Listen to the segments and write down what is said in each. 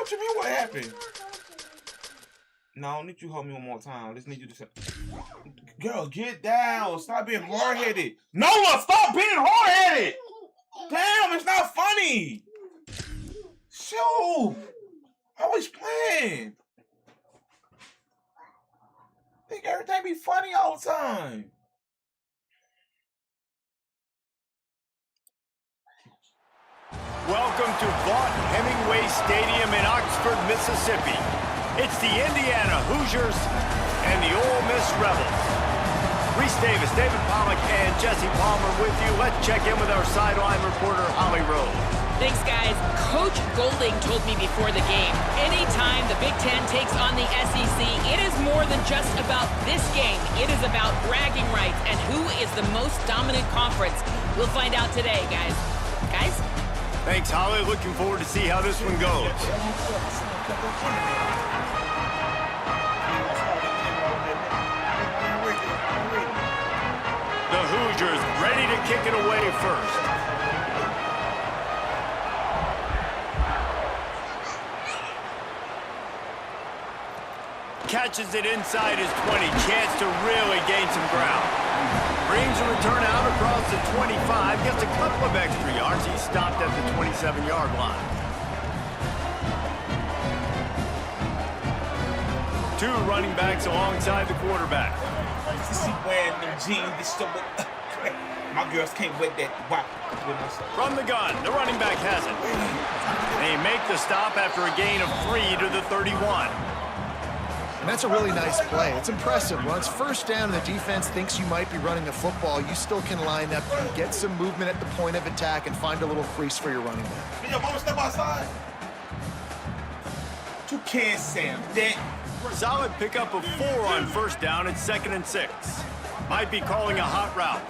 What you mean? What happened? No, I don't need you to hold me one more time. I just need you to say, girl, get down. Stop being hard-headed. Noah, stop being hard-headed. Damn, it's not funny. Shoot. Always playing. Think everything be funny all the time. Welcome to Vaught Hemingway Stadium in Oxford, Mississippi. It's the Indiana Hoosiers and the Ole Miss Rebels. Reese Davis, David Pollack, and Jesse Palmer with you. Let's check in with our sideline reporter, Holly Rowe. Thanks, guys. Coach Golding told me before the game, anytime the Big Ten takes on the SEC, it is more than just about this game. It is about bragging rights and who is the most dominant conference. We'll find out today, guys. Guys? Thanks, Holly. Looking forward to see how this one goes. The Hoosiers ready to kick it away first. Catches it inside his 20. Chance to really gain some ground. Brings a return out across the 25. Gets a couple of extra yards. He's stopped at the 27-yard line. Two running backs alongside the quarterback. See wearing them jeans, this stuff. My girls can't wear that. Wow. From the gun, the running back has it. They make the stop after a gain of 3 to the 31. And that's a really nice play. It's impressive. When it's first down and the defense thinks you might be running the football, you still can line up, get some movement at the point of attack, and find a little crease for your running back. Can your mama step outside? You can't, Sam. That. Solid pickup of 4 on first down at 2nd and 6. Might be calling a hot route.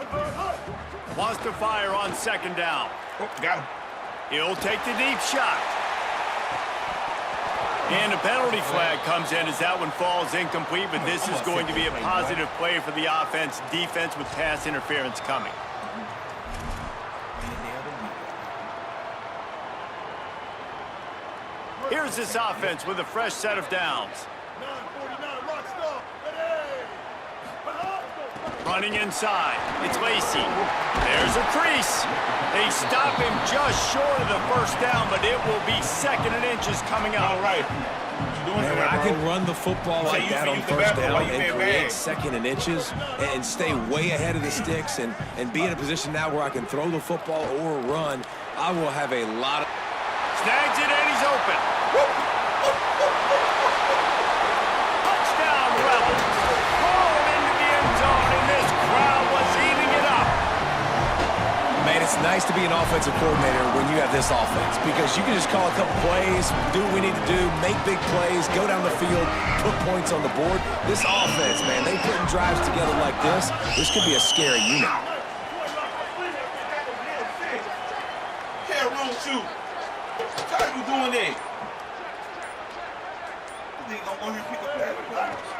Wants to fire on 2nd down. Oh, got him. He'll take the deep shot. And a penalty flag comes in as that one falls incomplete, but this is going to be a positive play for the offense. Defense with pass interference coming. Here's this offense with a fresh set of downs. Running inside, it's Lacey. There's a crease. They stop him just short of the first down, but it will be 2nd and inches coming up. All right. Man, when I can run the football like that on first down and create 2nd and inches and stay way ahead of the sticks and be in a position now where I can throw the football or run, I will have a lot of... Snags it and he's open. Touchdown, Rebels. Falling into the end zone, and this crowd was eating it up. Man, it's nice to be an offensive coordinator when you have this offense because you can just call a couple plays, do what we need to do, make big plays, go down the field, put points on the board. This offense, man, they putting drives together like this could be a scary unit. Yeah, wrong shoe. How are you doing that?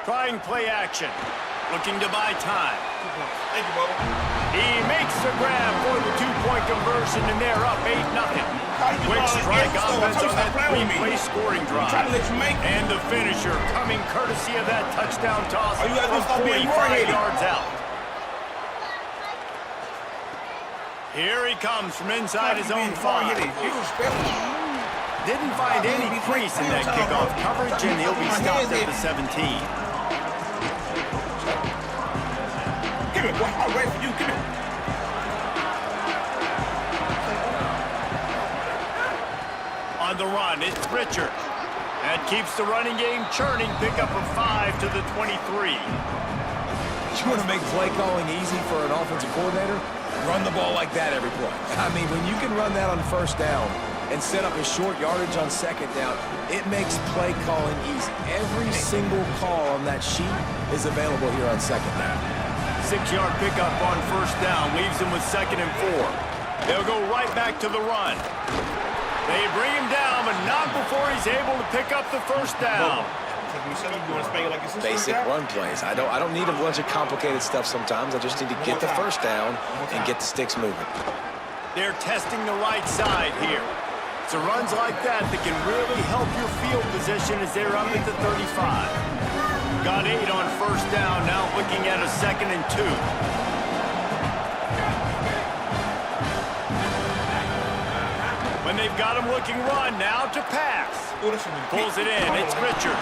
Trying play action. Looking to buy time. Thank you, Bo. He makes the grab for the 2-point conversion, and they're up 8-0. Quick strike offense on that 3-play scoring drive. And the finisher coming courtesy of that touchdown toss from 45 yards out. Here he comes from inside his own 5. Didn't find any crease in that kickoff coverage, and he'll be stopped at the 17. Give it, boy. I'll wait for you. Give it. On the run, it's Richard. That keeps the running game churning. Pickup of 5 to the 23. You want to make play calling easy for an offensive coordinator? Run the ball like that every play. I mean, when you can run that on first down and set up a short yardage on 2nd down, it makes play calling easy. Every single call on that sheet is available here on 2nd down. 6-yard pickup on first down leaves him with 2nd and 4. They'll go right back to the run. They bring him down, but not before he's able to pick up the first down. Basic run plays. I don't need a bunch of complicated stuff sometimes. I just need to get the first down and get the sticks moving. They're testing the right side here. It's the runs like that that can really help your field position as they're up at the 35. Got 8 on first down, now looking at a 2nd and 2. When they've got him looking run, now to pass. Pulls it in, it's Richard.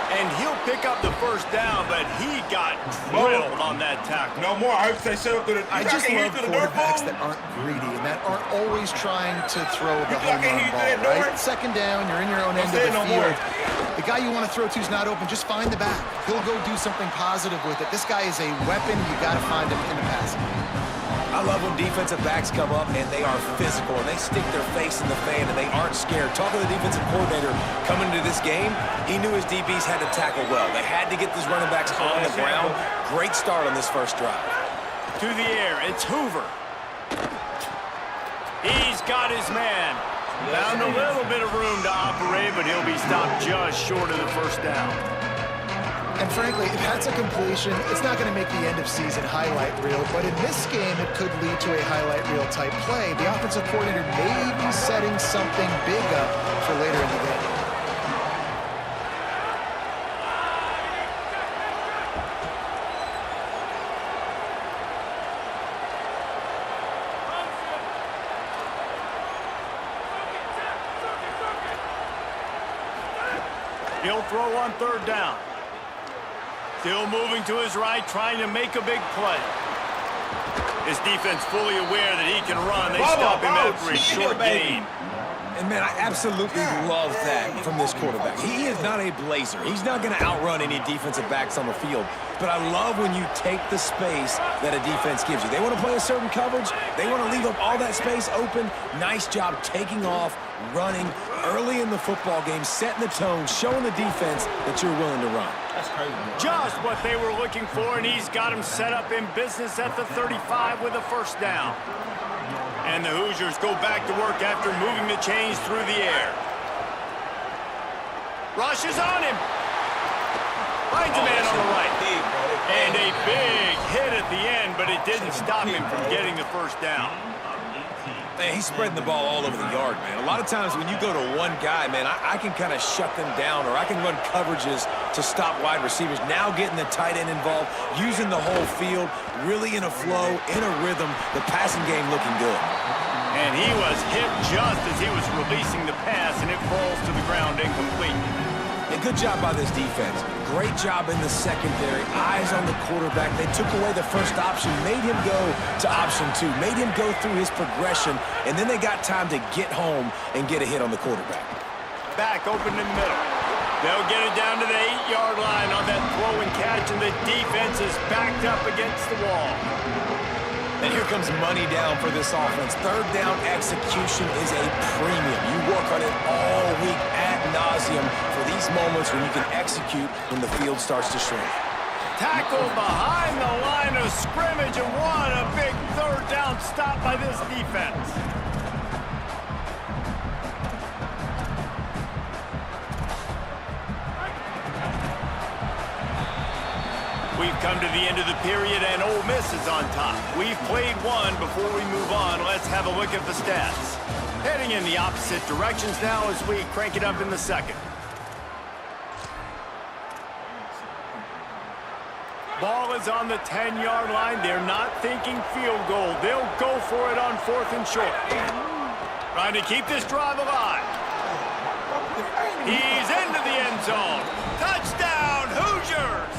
And he'll pick up the first down, but he got drilled on that tackle. No more. I would say shut up to the. I just love quarterbacks that aren't greedy and that aren't always trying to throw the home run ball, right? 2nd down, you're in your own end of the field. The guy you want to throw to is not open. Just find the back. He'll go do something positive with it. This guy is a weapon. You got to find him in the passing game. I love when defensive backs come up and they are physical and they stick their face in the fan and they aren't scared. Talking to the defensive coordinator coming into this game, he knew his DBs had to tackle well. They had to get these running backs on the ground. Great start on this first drive. To the air, it's Hoover. He's got his man. Found a little bit of room to operate, but he'll be stopped just short of the first down. And frankly, if that's a completion, it's not going to make the end of season highlight reel, but in this game, it could lead to a highlight reel type play. The offensive coordinator may be setting something big up for later in the game. He'll throw on 3rd down. Still moving to his right, trying to make a big play. His defense fully aware that he can run. They stop him after a short gain. And, man, I absolutely love that from this quarterback. He is not a blazer. He's not going to outrun any defensive backs on the field. But I love when you take the space that a defense gives you. They want to play a certain coverage. They want to leave up all that space open. Nice job taking off, running early in the football game, setting the tone, showing the defense that you're willing to run. That's crazy. Just what they were looking for, and he's got him set up in business at the 35 with a 1st down. And the Hoosiers go back to work after moving the chains through the air. Rush is on him. Finds a man on the right. And a big hit at the end, but it didn't stop him from getting the 1st down. Man, he's spreading the ball all over the yard, man. A lot of times when you go to one guy, man, I can kind of shut them down, or I can run coverages to stop wide receivers. Now getting the tight end involved, using the whole field, really in a flow, in a rhythm, the passing game looking good. And he was hit just as he was releasing the pass, and it falls to the ground incomplete. And good job by this defense. Great job in the secondary. Eyes on the quarterback. They took away the first option, made him go to option 2, made him go through his progression, and then they got time to get home and get a hit on the quarterback. Back open in the middle. They'll get it down to the 8-yard line on that throw and catch, and the defense is backed up against the wall. And here comes money down for this offense. 3rd down execution is a premium. You work on it all week ad nauseum for these moments when you can execute when the field starts to shrink. Tackle behind the line of scrimmage, and what a big 3rd down stop by this defense. We've come to the end of the period, and Ole Miss is on top. We've played one. Before we move on, let's have a look at the stats. Heading in the opposite directions now as we crank it up in the 2nd. Ball is on the 10-yard line. They're not thinking field goal. They'll go for it on 4th and short. Trying to keep this drive alive. He's into the end zone. Touchdown, Hoosiers!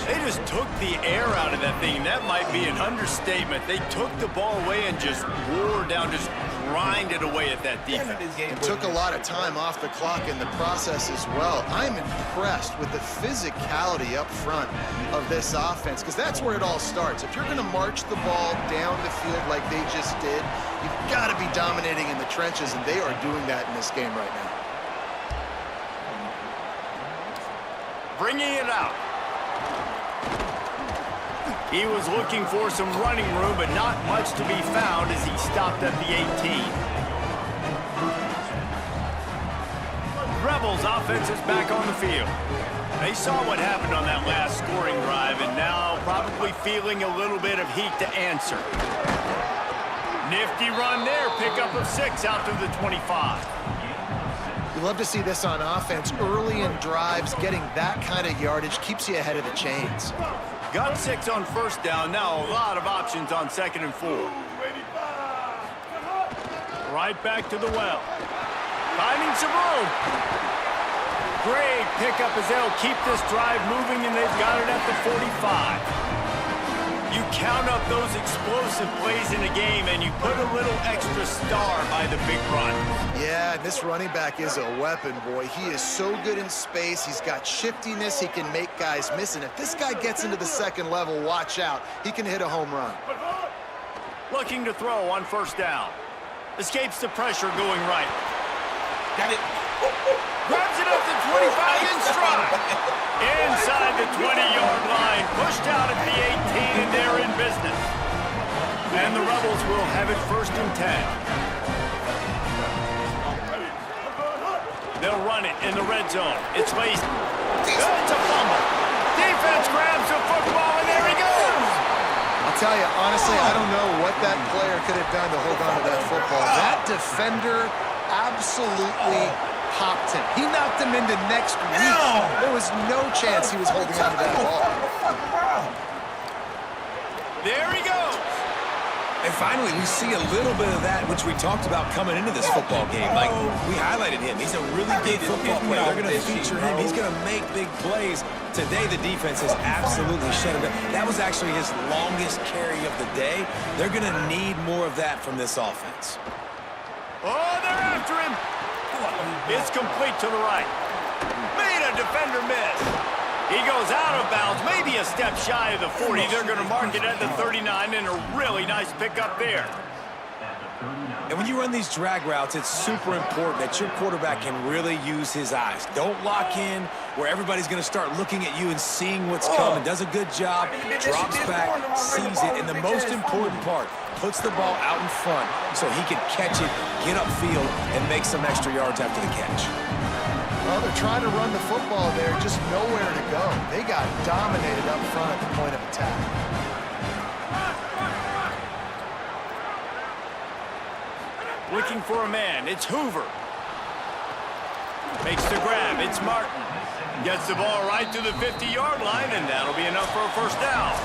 They just took the air out of that thing. That might be an understatement. They took the ball away and just wore down, just grinded away at that defense. And took a lot of time off the clock in the process as well. I'm impressed with the physicality up front of this offense, because that's where it all starts. If you're going to march the ball down the field like they just did, you've got to be dominating in the trenches, and they are doing that in this game right now. Bringing it out. He was looking for some running room, but not much to be found as he stopped at the 18. Rebels offense is back on the field. They saw what happened on that last scoring drive, and now probably feeling a little bit of heat to answer. Nifty run there. Pickup of 6 out to the 25. You love to see this on offense. Early in drives, getting that kind of yardage keeps you ahead of the chains. Got 6 on first down. Now a lot of options on 2nd and 4. Right back to the well. Finding some room. Great pickup as they'll keep this drive moving, and they've got it at the 45. You count up those explosive plays in a game, and you put a little extra star by the big run. Yeah, this running back is a weapon, boy. He is so good in space. He's got shiftiness. He can make guys miss. And if this guy gets into the 2nd level, watch out. He can hit a home run. Looking to throw on first down. Escapes the pressure going right. Got it. Grabs it up to 25 in stride. Inside the 20-yard line. Pushed out at the 18, and they're in business. And the Rebels will have it 1st and 10. They'll run it in the red zone. It's laced. It's a fumble. Defense grabs the football, and there he goes. I'll tell you, honestly, I don't know what that player could have done to hold on to that football. That defender absolutely popped him. He knocked him into next week. There was no chance he was holding on to that ball. There he goes. And finally, we see a little bit of that, which we talked about coming into this football game. Like, we highlighted him. He's a really good football player. They're going to feature him. He's going to make big plays. Today, the defense has absolutely shut him down. That was actually his longest carry of the day. They're going to need more of that from this offense. Oh, they're after him. It's complete to the right. Made a defender miss. He goes out of bounds, maybe a step shy of the 40. They're going to mark it at the 39, and a really nice pickup there. And when you run these drag routes, it's super important that your quarterback can really use his eyes. Don't lock in where everybody's going to start looking at you and seeing what's coming. Does a good job, drops back, sees it, and the most important part, puts the ball out in front so he can catch it, get upfield, and make some extra yards after the catch. Well, they're trying to run the football there, just nowhere to go. They got dominated up front at the point of attack. Looking for a man. It's Hoover. Makes the grab. It's Martin. Gets the ball right to the 50-yard line, and that'll be enough for a first down.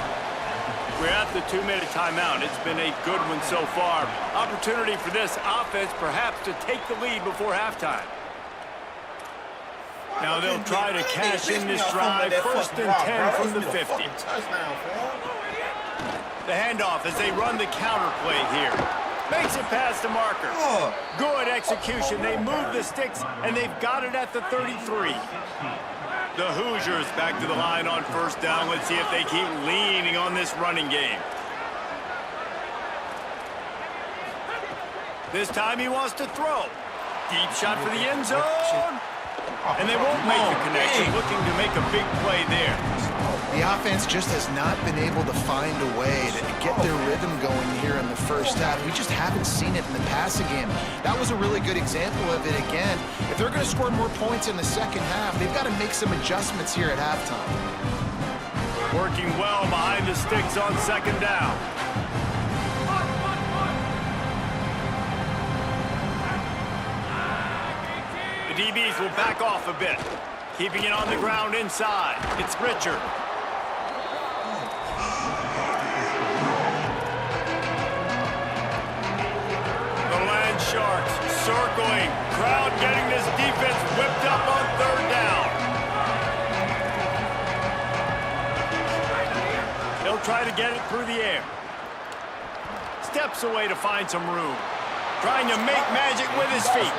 We're at the 2-minute timeout. It's been a good one so far. Opportunity for this offense perhaps to take the lead before halftime. Now they'll try to cash in this drive. 1st and 10 from the 50. The handoff as they run the counter play here. Makes it past the marker. Good execution. They move the sticks, and they've got it at the 33. The Hoosiers back to the line on first down. Let's see if they keep leaning on this running game. This time he wants to throw. Deep shot for the end zone. And they won't make the connection, looking to make a big play there. The offense just has not been able to find a way to get their rhythm going here in the first half. We just haven't seen it in the passing game. That was a really good example of it again. If they're going to score more points in the second half, they've got to make some adjustments here at halftime. Working well behind the sticks on 2nd down. DBs will back off a bit. Keeping it on the ground inside. It's Richard. The Land Sharks circling. Crowd getting this defense whipped up on 3rd down. They'll try to get it through the air. Steps away to find some room. Trying to make magic with his feet.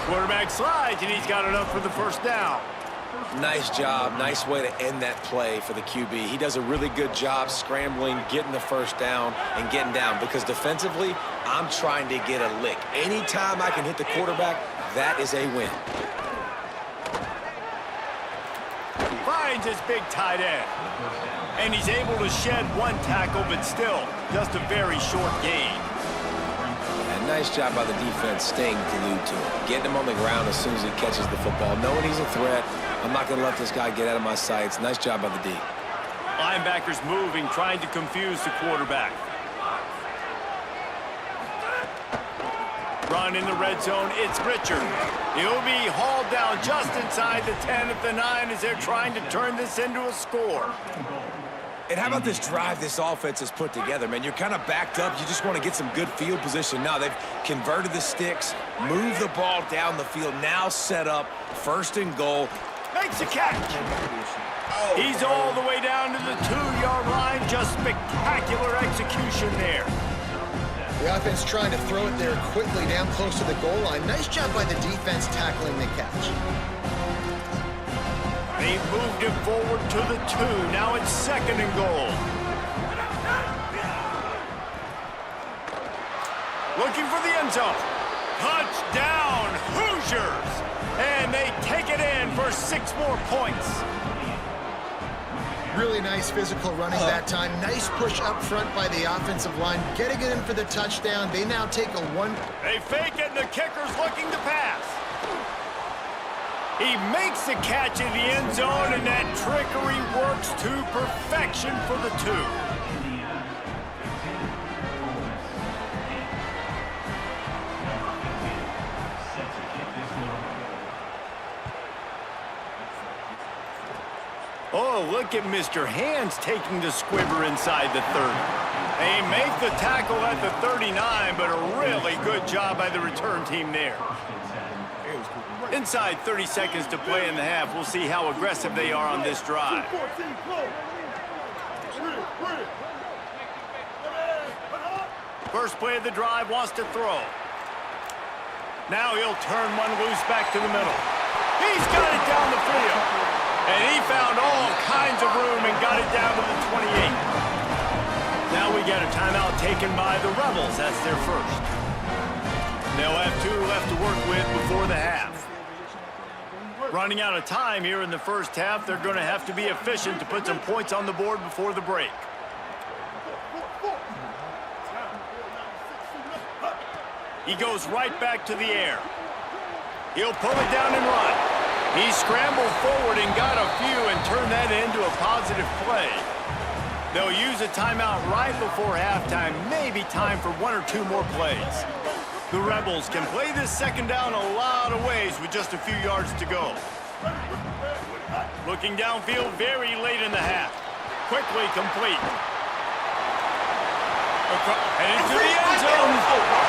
Quarterback slides, and he's got enough for the first down. Nice job. Nice way to end that play for the QB. He does a really good job scrambling, getting the first down, and getting down. Because defensively, I'm trying to get a lick. Anytime I can hit the quarterback, that is a win. Finds his big tight end. And he's able to shed one tackle, but still just a very short gain. Nice job by the defense staying glued to him. Getting him on the ground as soon as he catches the football. Knowing he's a threat, I'm not going to let this guy get out of my sights. Nice job by the D. Linebackers moving, trying to confuse the quarterback. Run in the red zone, it's Richard. He'll be hauled down just inside the 10 at the 9 as they're trying to turn this into a score. And how about this drive this offense has put together, man? You're kind of backed up. You just want to get some good field position. Now they've converted the sticks, moved the ball down the field, now set up 1st and goal. Makes a catch. He's all the way down to the 2-yard line. Just spectacular execution there. The offense trying to throw it there quickly down close to the goal line. Nice job by the defense tackling the catch. They moved it forward to the 2. Now it's 2nd and goal. Looking for the end zone. Touchdown, Hoosiers! And they take it in for 6 more points. Really nice physical running that time. Nice push up front by the offensive line. Getting it in for the touchdown. They now take a 1. They fake it, and the kicker's looking to pass. He makes the catch in the end zone, and that trickery works to perfection for the 2. Oh, look at Mr. Hands taking the squibber inside the 30. They make the tackle at the 39, but a really good job by the return team there. Inside 30 seconds to play in the half. We'll see how aggressive they are on this drive. First play of the drive, wants to throw. Now he'll turn one loose back to the middle. He's got it down the field. And he found all kinds of room and got it down to the 28. Now we got a timeout taken by the Rebels. That's their first. They'll have 2 left to work with before the half. Running out of time here in the first half, they're going to have to be efficient to put some points on the board before the break. He goes right back to the air. He'll pull it down and run. He scrambled forward and got a few and turned that into a positive play. They'll use a timeout right before halftime, maybe time for 1 or 2 more plays. The Rebels can play this 2nd down a lot of ways with just a few yards to go. Looking downfield very late in the half. Quickly complete. And into the end zone.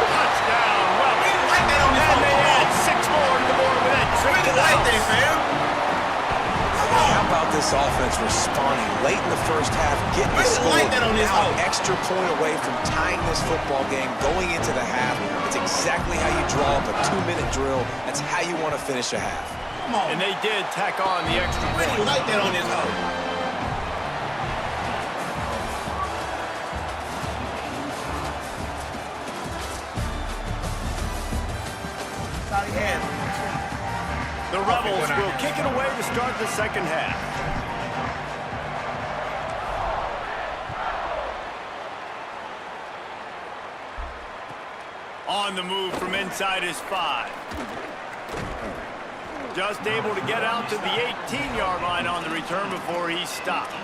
Touchdown, Rebels. And they add 6 more to the board with that trick to the house. How about this offense responding late in the first half, getting the score, now an extra point away from tying this football game, going into the half. It's exactly how you draw up a 2-minute drill. That's how you want to finish a half. And they did tack on the extra point. You like that on this hoe. The Rebels will kick it away to start the 2nd half. On the move from inside his 5. Just able to get out to the 18-yard line on the return before he stopped.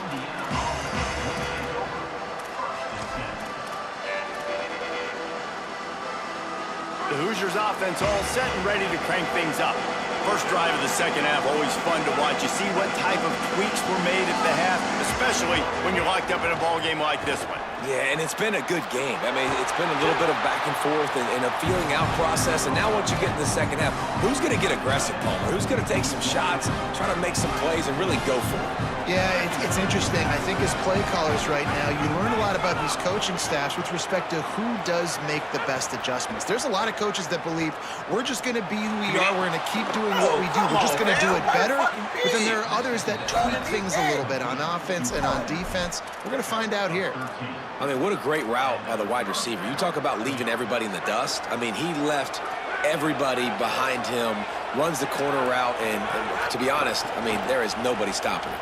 The Hoosiers offense all set and ready to crank things up. First drive of the 2nd half, always fun to watch. You see what type of tweaks were made at the half, especially when you're locked up in a ball game like this one. Yeah, and it's been a good game. I mean, it's been a little bit of back and forth and a feeling out process. And now once you get in the 2nd half, who's going to get aggressive, Palmer? Who's going to take some shots, try to make some plays, and really go for it? Yeah, it's interesting. I think as play callers right now, you learn a lot about these coaching staffs with respect to who does make the best adjustments. There's a lot of coaches that believe we're just going to be who we are. We're going to keep doing what we do. We're just going to do it better. But then there are others that tweak things a little bit on offense and on defense. We're going to find out here. I mean, what a great route by the wide receiver. You talk about leaving everybody in the dust. I mean, he left everybody behind him, runs the corner route, and to be honest, I mean, there is nobody stopping him.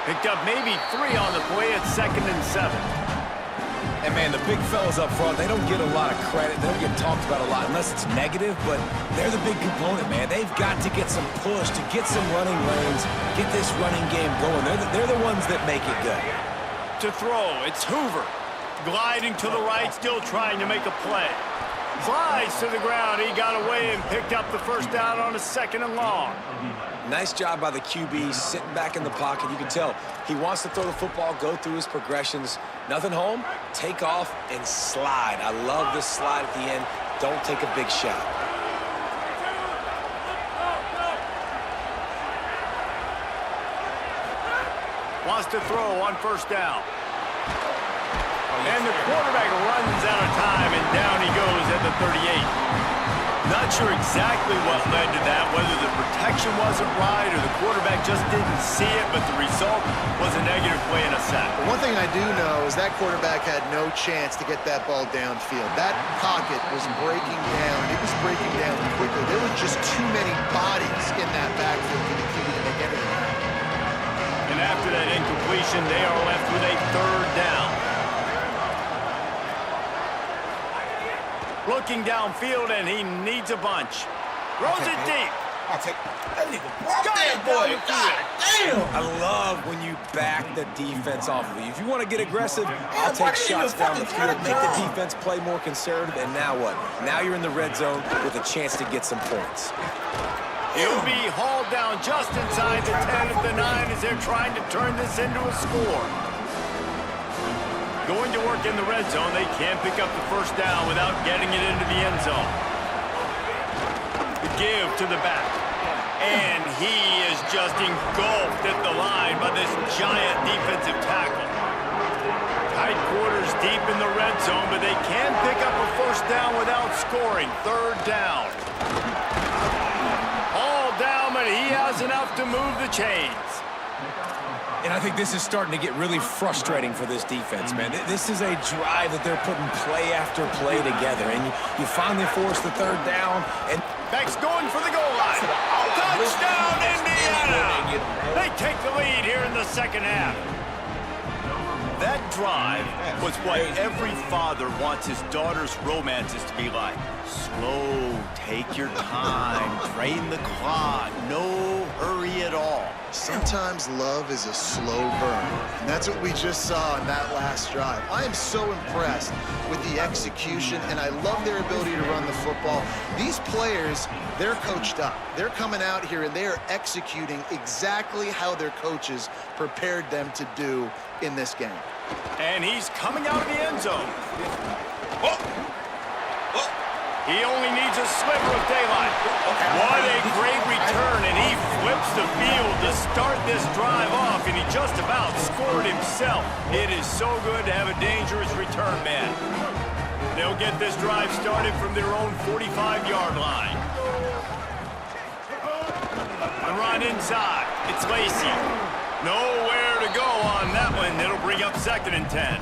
Picked up maybe 3 on the play at 2nd and 7. And, man, the big fellas up front, they don't get a lot of credit. They don't get talked about a lot unless it's negative, but they're the big component, man. They've got to get some push, to get some running lanes, get this running game going. They're the ones that make it good. To throw, it's Hoover. Gliding to the right, still trying to make a play. Slides to the ground. He got away and picked up the first down on a 2nd and long. Nice job by the QB sitting back in the pocket. You can tell he wants to throw the football, go through his progressions. Nothing home, take off and slide. I love this slide at the end. Don't take a big shot. Wants to throw on 1st down. And the quarterback runs out of time, and down he goes at the 38. Not sure exactly what led to that, whether the protection wasn't right or the quarterback just didn't see it, but the result was a negative play and a sack. One thing I do know is that quarterback had no chance to get that ball downfield. That pocket was breaking down. It was breaking down quickly. There were just too many bodies in that backfield for the QB to make anything happen. And after that incompletion, they are left with a 3rd down. Looking downfield, and he needs a bunch. Throws it deep. I'll take that nigga. Block that boy. God damn. I love when you back the defense off of you. If you want to get aggressive, I'll take shots down the field, make the defense play more conservative, and now what? Now you're in the red zone with a chance to get some points. He'll be hauled down just inside the 10 at the 9 as they're trying to turn this into a score. Going to work in the red zone, they can't pick up the 1st down without getting it into the end zone. The give to the back. And he is just engulfed at the line by this giant defensive tackle. Tight quarters deep in the red zone, but they can pick up a 1st down without scoring. 3rd down. All down, but he has enough to move the chains. And I think this is starting to get really frustrating for this defense, man. This is a drive that they're putting play after play together, and you finally force the 3rd down. And Beck's going for the goal line. Touchdown, Indiana! They take the lead here in the 2nd half. That drive was what every father wants his daughter's romances to be like. Slow, take your time, drain the clock, no hurry at all. Sometimes love is a slow burn, and that's what we just saw in that last drive. I am so impressed with the execution, and I love their ability to run the football. These players, they're coached up. They're coming out here, and they are executing exactly how their coaches prepared them to do in this game. And he's coming out of the end zone. He only needs a sliver of daylight. What a great return, and he flips the field to start this drive off, and he just about scored himself. It is so good to have a dangerous return man. They'll get this drive started from their own 45-yard line. The run inside. It's Lacy. Nowhere to go on that one. It'll bring up 2nd and 10.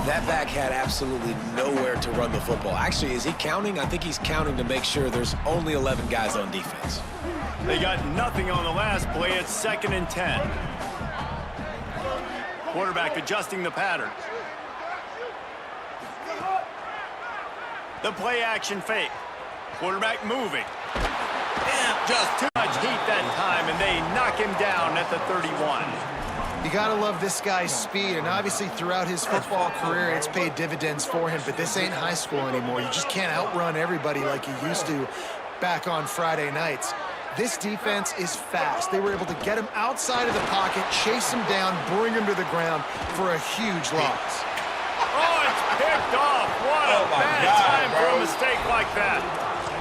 that back had absolutely nowhere to run the football. Actually, is he counting? I think he's counting to make sure there's only 11 guys on defense. They got nothing on the last play. It's 2nd and 10. Quarterback adjusting the pattern. The play action fake. Quarterback moving. Just too much heat that time, and they knock him down at the 31. You gotta love this guy's speed, and obviously throughout his football career, it's paid dividends for him, but this ain't high school anymore. You just can't outrun everybody like you used to back on Friday nights. This defense is fast. They were able to get him outside of the pocket, chase him down, bring him to the ground for a huge loss. Oh, it's picked off. What a bad time for a mistake like that.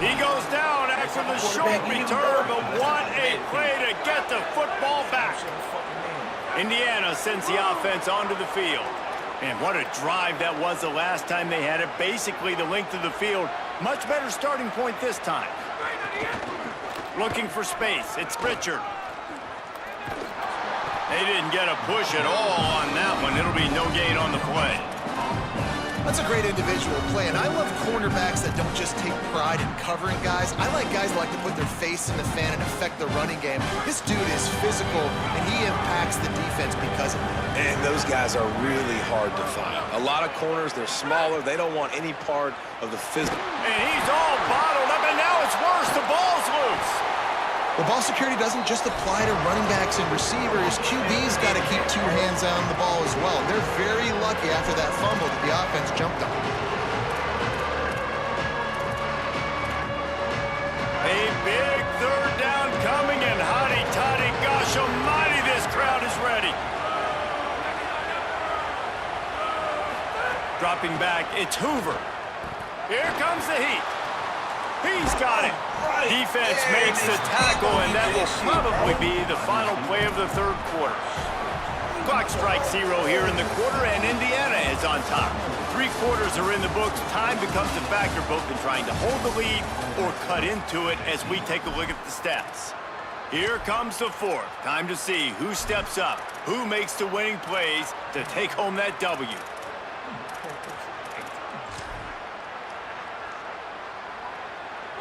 He goes down after the short return, but what a play to get the football back. Indiana sends the offense onto the field. And what a drive that was the last time they had it. Basically the length of the field. Much better starting point this time. Looking for space. It's Richard. They didn't get a push at all on that one. It'll be no gain on the play. That's a great individual play, and I love cornerbacks that don't just take pride in covering guys. I like guys that like to put their face in the fan and affect the running game. This dude is physical, and he impacts the defense because of it. And those guys are really hard to find. A lot of corners, they're smaller. They don't want any part of the physical. And he's all bottled up, and now it's worse. The ball's loose. The ball security doesn't just apply to running backs and receivers. QB's got to keep two hands on the ball as well. They're very lucky after that fumble that the offense jumped on. dropping back. It's Hoover. Here comes the heat. He's got it. Defense makes the tackle, and that will probably be the final play of the third quarter. Clock strikes 0 here in the quarter, and Indiana is on top. 3 quarters are in the books. Time becomes a factor both in trying to hold the lead or cut into it as we take a look at the stats. Here comes the fourth. Time to see who steps up, who makes the winning plays to take home that W.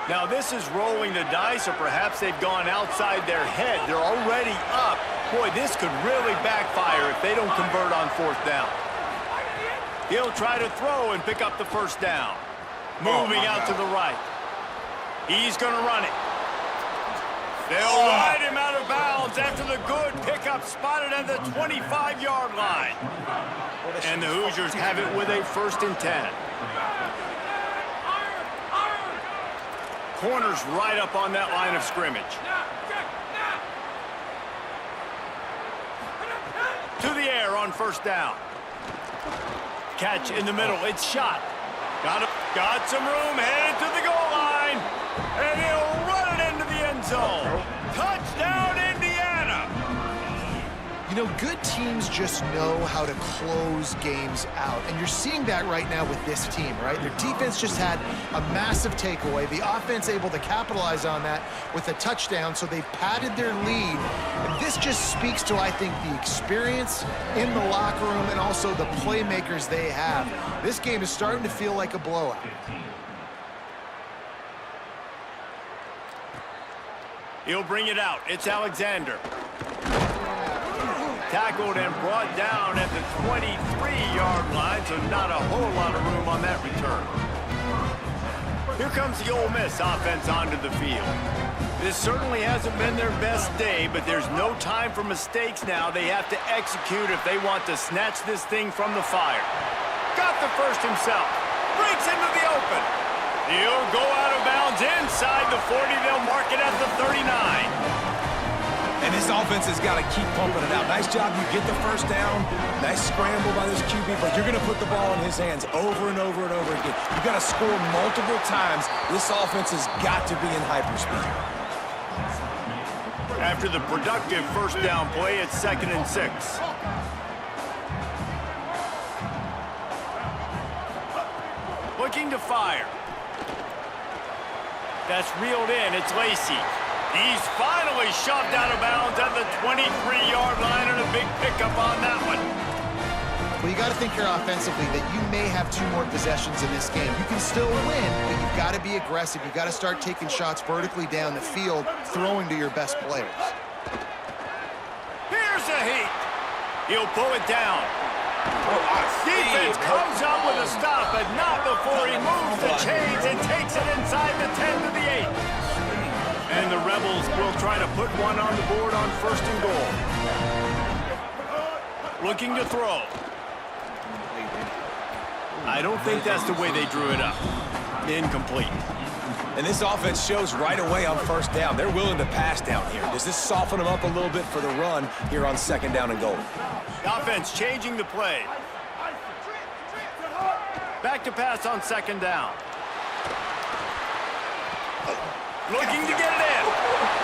Now this is rolling the dice, or perhaps they've gone outside their head. They're already up. Boy, this could really backfire if they don't convert on 4th down. He'll try to throw and pick up the first down. Moving out to the right. He's going to run it. They'll ride him out of bounds after the good pickup spotted at the 25-yard line. And the Hoosiers have it with a 1st and 10. Corners right up on that line of scrimmage. To the air on 1st down. Catch in the middle. It's shot. Got some room, headed to the goal line. And he'll run it into the end zone. Touchdown, Indiana! You know, good teams just know how to close games out. And you're seeing that right now with this team, right? Their defense just had a massive takeaway. The offense able to capitalize on that with a touchdown, so they've padded their lead. And this just speaks to, I think, the experience in the locker room and also the playmakers they have. This game is starting to feel like a blowout. He'll bring it out. It's Alexander. Tackled and brought down at the 23-yard line, so not a whole lot of room on that return. Here comes the Ole Miss offense onto the field. This certainly hasn't been their best day, but there's no time for mistakes now. They have to execute if they want to snatch this thing from the fire. Got the first himself. Breaks into the open. He'll go out of bounds inside the 40. They'll mark it at the 39. And this offense has got to keep pumping it out. Nice job. You get the first down. Nice scramble by this QB, but you're going to put the ball in his hands over and over and over again. You've got to score multiple times. This offense has got to be in hyperspeed. After the productive first down play, it's 2nd and 6. Looking to fire. That's reeled in. It's Lacey. He's finally shoved out of bounds at the 23-yard line, and a big pickup on that one. Well, you got to think here offensively that you may have 2 more possessions in this game. You can still win, but you've got to be aggressive. You've got to start taking shots vertically down the field, throwing to your best players. Here's a heat. He'll pull it down. Defense comes up with a stop, but not before he moves the chains and takes it inside the 10 to the 8. And the Rebels will try to put one on the board on 1st and goal. Looking to throw. I don't think that's the way they drew it up. Incomplete. And this offense shows right away on 1st down. They're willing to pass down here. Does this soften them up a little bit for the run here on 2nd down and goal? The offense changing the play. Back to pass on 2nd down. Looking to get it in.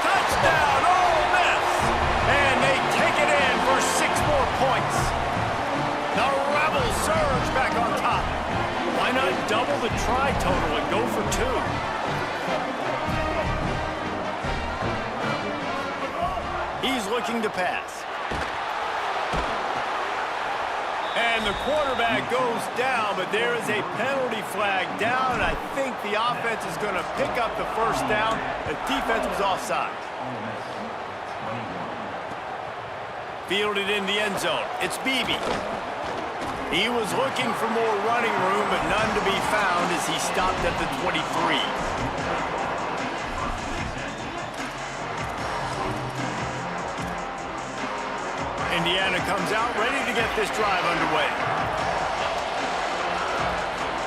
Touchdown, Ole Miss! And they take it in for 6 more points. The Rebels surge back on top. Why not double the try total and go for 2? He's looking to pass. And the quarterback goes down, but there is a penalty flag down, and I think the offense is going to pick up the first down. The defense was offside. Fielded in the end zone. It's Beebe. He was looking for more running room, but none to be found as he stopped at the 23. Indiana comes out ready to get this drive underway.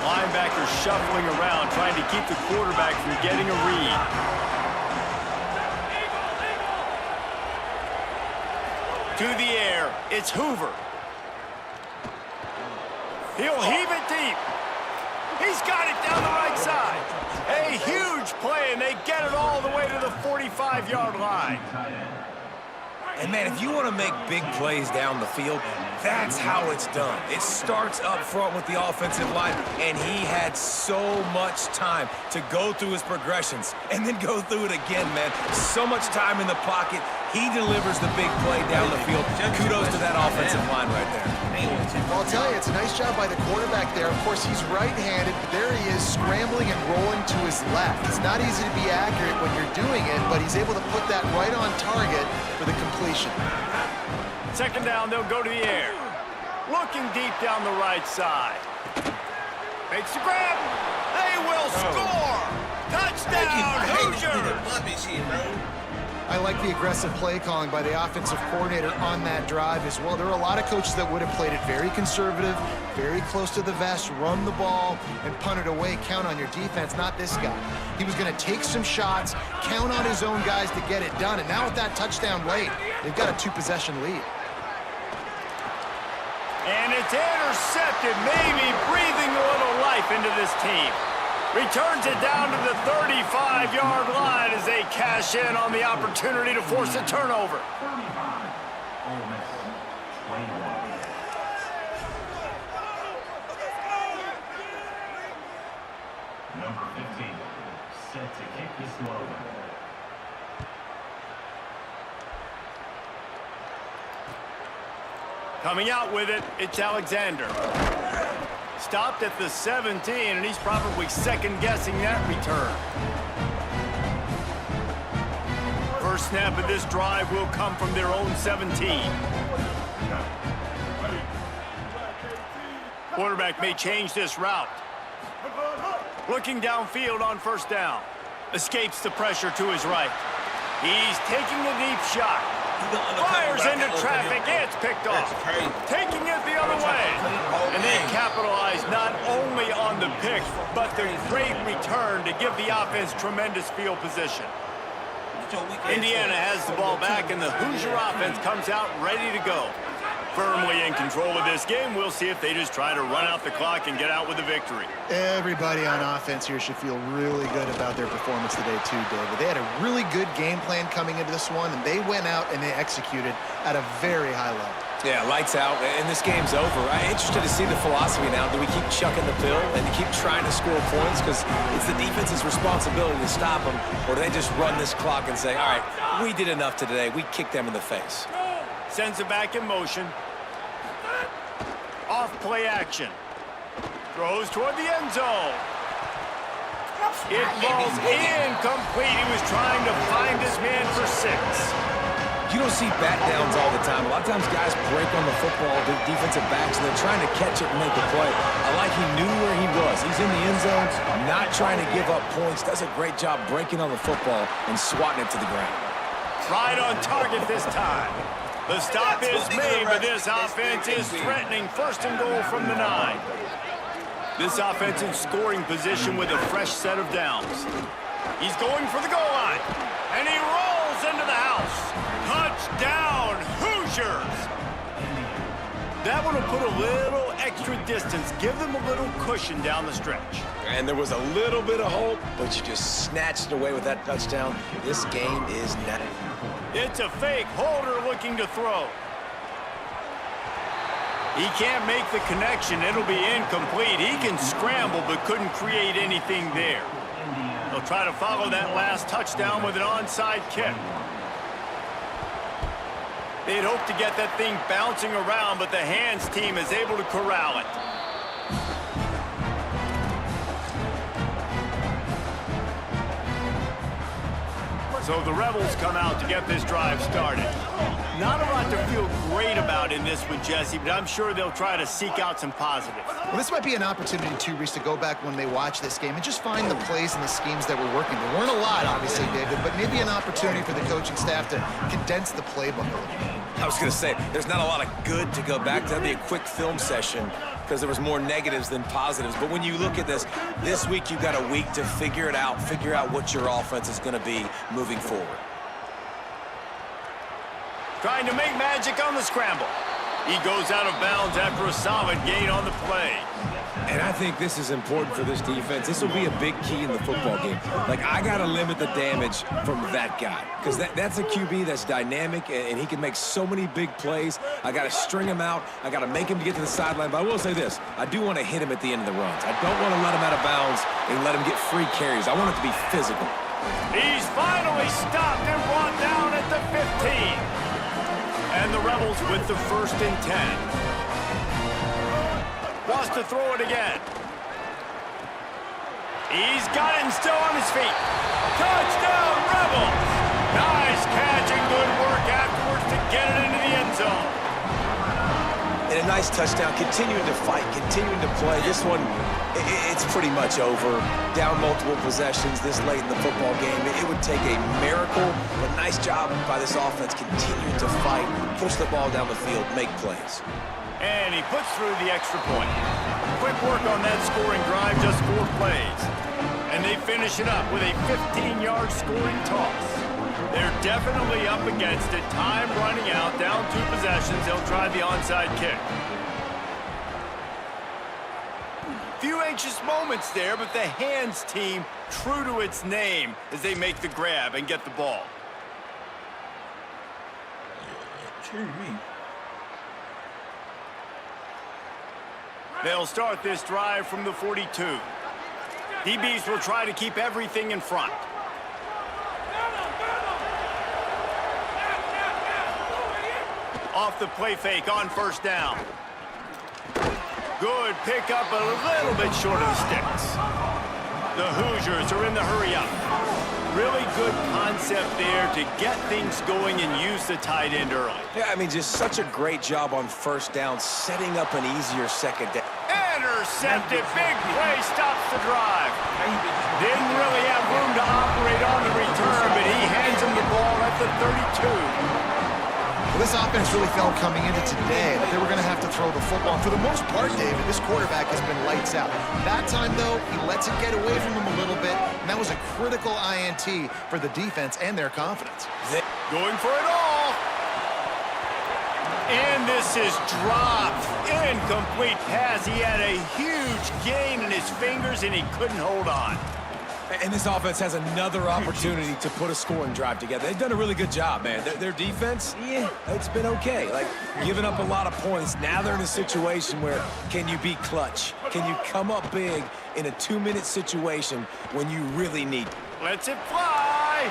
Linebackers shuffling around, trying to keep the quarterback from getting a read. To the air, it's Hoover. He'll heave it to deep. He's got it down the right side. A huge play, and they get it all the way to the 45-yard line. And, man, if you want to make big plays down the field, that's how it's done. It starts up front with the offensive line, and he had so much time to go through his progressions and then go through it again, man. So much time in the pocket. He delivers the big play down the field. Kudos to that offensive line right there. Well, I'll tell you, it's a nice job by the quarterback there. Of course, he's right-handed, but there he is scrambling and rolling to his left. It's not easy to be accurate when you're doing it, but he's able to put that right on target for the completion. Second down, they'll go to the air. Looking deep down the right side. Makes the grab. They will score. Touchdown, Hoosiers. I like the aggressive play calling by the offensive coordinator on that drive as well. There are a lot of coaches that would have played it very conservative, very close to the vest, run the ball, and punt it away. Count on your defense, not this guy. He was going to take some shots, count on his own guys to get it done. And now with that touchdown late, they've got a 2-possession lead. And it's intercepted, maybe breathing a little life into this team. Returns it down to the 35-yard line as they cash in on the opportunity to force a turnover. Number 15, set to kick this one over. Coming out with it, it's Alexander. Stopped at the 17, and he's probably second-guessing that return. First snap of this drive will come from their own 17. Quarterback may change this route. Looking downfield on first down. Escapes the pressure to his right. He's taking a deep shot. Fires into traffic, it's picked off. Taking it the other way. And they capitalize not only on the pick, but the great return to give the offense tremendous field position. Indiana has the ball back, and the Hoosier offense comes out ready to go. Firmly in control of this game. We'll see if they just try to run out the clock and get out with a victory. Everybody on offense here should feel really good about their performance today too, David. They had a really good game plan coming into this one, and they went out and they executed at a very high level. Yeah, lights out, and this game's over. I'm interested to see the philosophy now. Do we keep chucking the pill and keep trying to score points? Because it's the defense's responsibility to stop them, or do they just run this clock and say, all right, we did enough today. We kicked them in the face. Sends it back in motion. Off play action. Throws toward the end zone. It falls incomplete. He was trying to find his man for 6. You don't see bat downs all the time. A lot of times guys break on the football, the defensive backs, and they're trying to catch it and make a play. I like he knew where he was. He's in the end zone, not trying to give up points. Does a great job breaking on the football and swatting it to the ground. Right on target this time. The stop is made, but this offense is threatening first and goal from the 9. This offense in scoring position with a fresh set of downs. He's going for the goal line, and he rolls into the house. Touchdown, Hoosiers! That one will put a little extra distance, give them a little cushion down the stretch. And there was a little bit of hope, but you just snatched it away with that touchdown. This game is net. It's a fake. Holder looking to throw. He can't make the connection. It'll be incomplete. He can scramble, but couldn't create anything there. They'll try to follow that last touchdown with an onside kick. They'd hoped to get that thing bouncing around, but the hands team is able to corral it. So the Rebels come out to get this drive started. Not a lot to feel great about in this one, Jesse, but I'm sure they'll try to seek out some positives. Well, this might be an opportunity, too, Reese, to go back when they watch this game and just find the plays and the schemes that were working. There weren't a lot, obviously, David, but maybe an opportunity for the coaching staff to condense the playbook a little bit. I was going to say, there's not a lot of good to go back to. That'd be a quick film session because there was more negatives than positives. But when you look at this week you've got a week to figure it out, figure out what your offense is going to be moving forward. Trying to make magic on the scramble. He goes out of bounds after a solid gain on the play. And I think this is important for this defense. This will be a big key in the football game. Like, I got to limit the damage from that guy because that's a QB that's dynamic, and he can make so many big plays. I got to string him out. I got to make him get to the sideline. But I will say this. I do want to hit him at the end of the runs. I don't want to let him out of bounds and let him get free carries. I want it to be physical. He's finally stopped and brought down at the 15. And the Rebels with the 1st and 10. Wants to throw it again. He's got it and still on his feet. Touchdown, Rebels! Nice catch and good work afterwards to get it into the end zone. And a nice touchdown, continuing to fight, continuing to play. This one, it's pretty much over. Down multiple possessions this late in the football game. It would take a miracle, but nice job by this offense continuing to fight, push the ball down the field, make plays. And he puts through the extra point. Quick work on that scoring drive, just 4 plays. And they finish it up with a 15-yard scoring toss. They're definitely up against it. Time running out, down 2 possessions. They'll try the onside kick. Few anxious moments there, but the hands team true to its name as they make the grab and get the ball. Cheer me. They'll start this drive from the 42. DBs will try to keep everything in front. Off the play fake on 1st down. Good pickup, a little bit short of the sticks. The Hoosiers are in the hurry up. Really good concept there to get things going and use the tight end early. Yeah, I mean, just such a great job on 1st down, setting up an easier 2nd down. Intercepted, big play, stops the drive. Didn't really have room to operate on the return, but he hands him the ball at the 32. Well, this offense really felt coming into today that they were going to have to throw the football. And for the most part, David, this quarterback has been lights out. That time, though, he lets it get away from him a little bit, and that was a critical INT for the defense and their confidence. Going for it all. And this is dropped. Incomplete pass. He had a huge gain in his fingers, and he couldn't hold on. And this offense has another opportunity to put a scoring drive together. They've done a really good job, man. Their defense, yeah, it's been okay. Like, giving up a lot of points. Now they're in a situation where can you be clutch? Can you come up big in a 2-minute situation when you really need it? Lets it fly.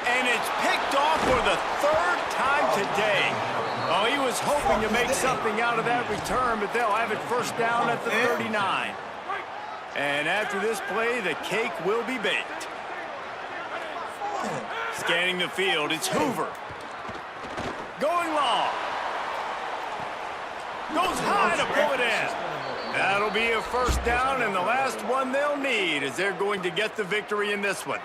And it's picked off for the 3rd time today. Oh, he was hoping to make something out of that return, but they'll have it 1st down at the 39. And after this play, the cake will be baked. Scanning the field, it's Hoover. Going long. Goes high to pull it in. That'll be a 1st down, and the last one they'll need as they're going to get the victory in this one.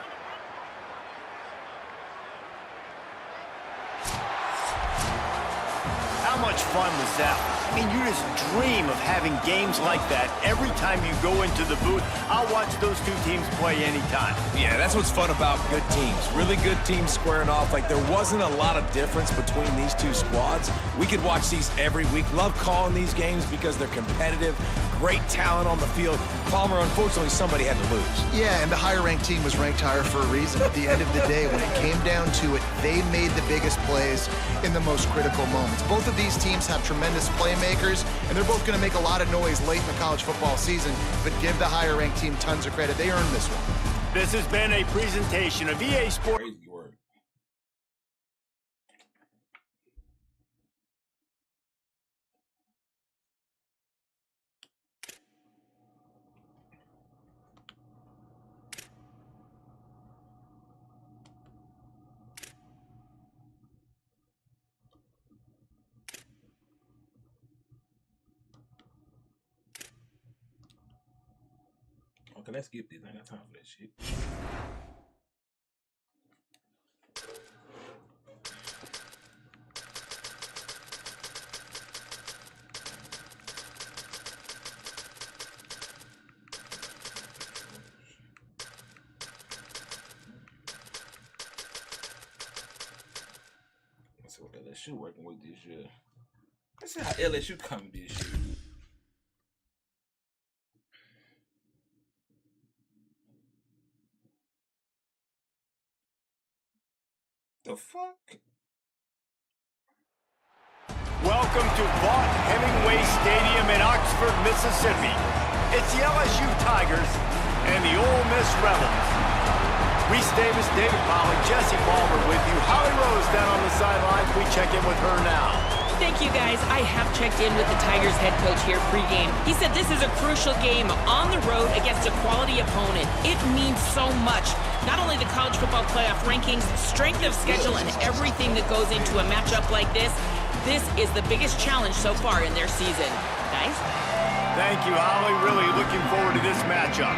How much fun was that? I mean, you just dream of having games like that every time you go into the booth. I'll watch those 2 teams play anytime. Yeah, that's what's fun about good teams. Really good teams squaring off. Like, there wasn't a lot of difference between these 2 squads. We could watch these every week. Love calling these games because they're competitive. Great talent on the field. Palmer, unfortunately, somebody had to lose. Yeah, and the higher-ranked team was ranked higher for a reason. At the end of the day, when it came down to it, they made the biggest plays in the most critical moments. Both of these teams have tremendous playmakers, and they're both going to make a lot of noise late in the college football season, but give the higher-ranked team tons of credit. They earned this one. This has been a presentation of EA Sports. Crazy word. Okay, let's skip this. I ain't got time for that shit. Let's see what that shit working with this year. Let's see how LSU come this year. The fuck? Welcome to Vaught Hemingway Stadium in Oxford, Mississippi. It's the LSU Tigers and the Ole Miss Rebels. Reese Davis, David Pollock, Jesse Palmer with you. Holly Rose down on the sidelines. We check in with her now. Thank you, guys. I have checked in with the Tigers head coach here pregame. He said this is a crucial game on the road against a quality opponent. It means so much. Not only the college football playoff rankings, strength of schedule, and everything that goes into a matchup like this. This is the biggest challenge so far in their season. Guys? Thank you, Holly. Really looking forward to this matchup.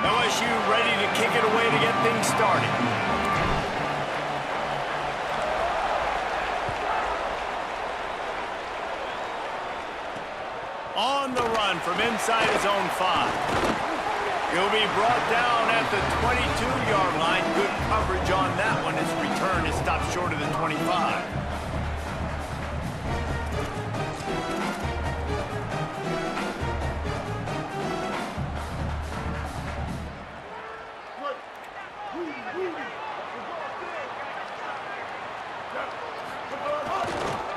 LSU ready to kick it away to get things started. On the run from inside his own 5. He'll be brought down at the 22-yard line. Good coverage on that one. His return is stopped short of the 25.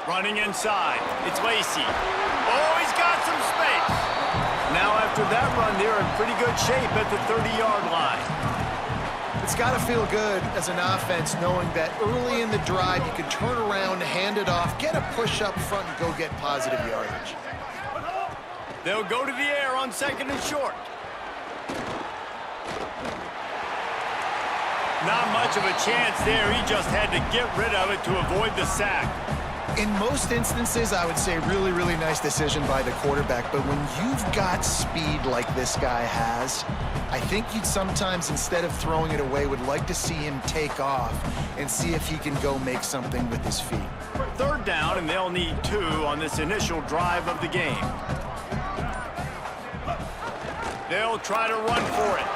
Running inside. It's Lacey. Oh, he's got some space. Now after that run, they're in pretty good shape at the 30-yard line. It's got to feel good as an offense knowing that early in the drive you can turn around, hand it off, get a push up front, and go get positive yardage. They'll go to the air on 2nd and short. Not much of a chance there. He just had to get rid of it to avoid the sack. In most instances, I would say really, really nice decision by the quarterback. But when you've got speed like this guy has, I think you'd sometimes, instead of throwing it away, would like to see him take off and see if he can go make something with his feet. 3rd down, and they'll need 2 on this initial drive of the game. They'll try to run for it.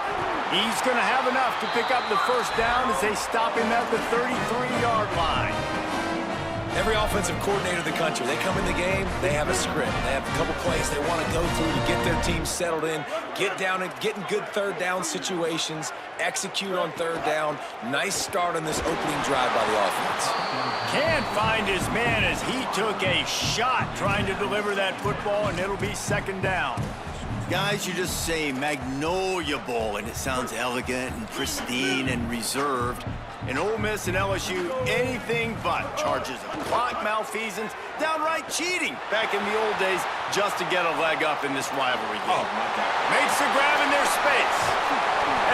He's going to have enough to pick up the 1st down as they stop him at the 33-yard line. Every offensive coordinator in the country, they come in the game, they have a script. They have a couple plays they want to go through to get their team settled in, get down and get in good 3rd down situations, execute on 3rd down. Nice start on this opening drive by the offense. Can't find his man as he took a shot trying to deliver that football, and it'll be 2nd down. Guys, you just say Magnolia Bowl, and it sounds elegant and pristine and reserved. In Ole Miss and LSU, anything but charges of clock malfeasance, downright cheating back in the old days just to get a leg up in this rivalry game. Oh, my God. Makes the grab in their space.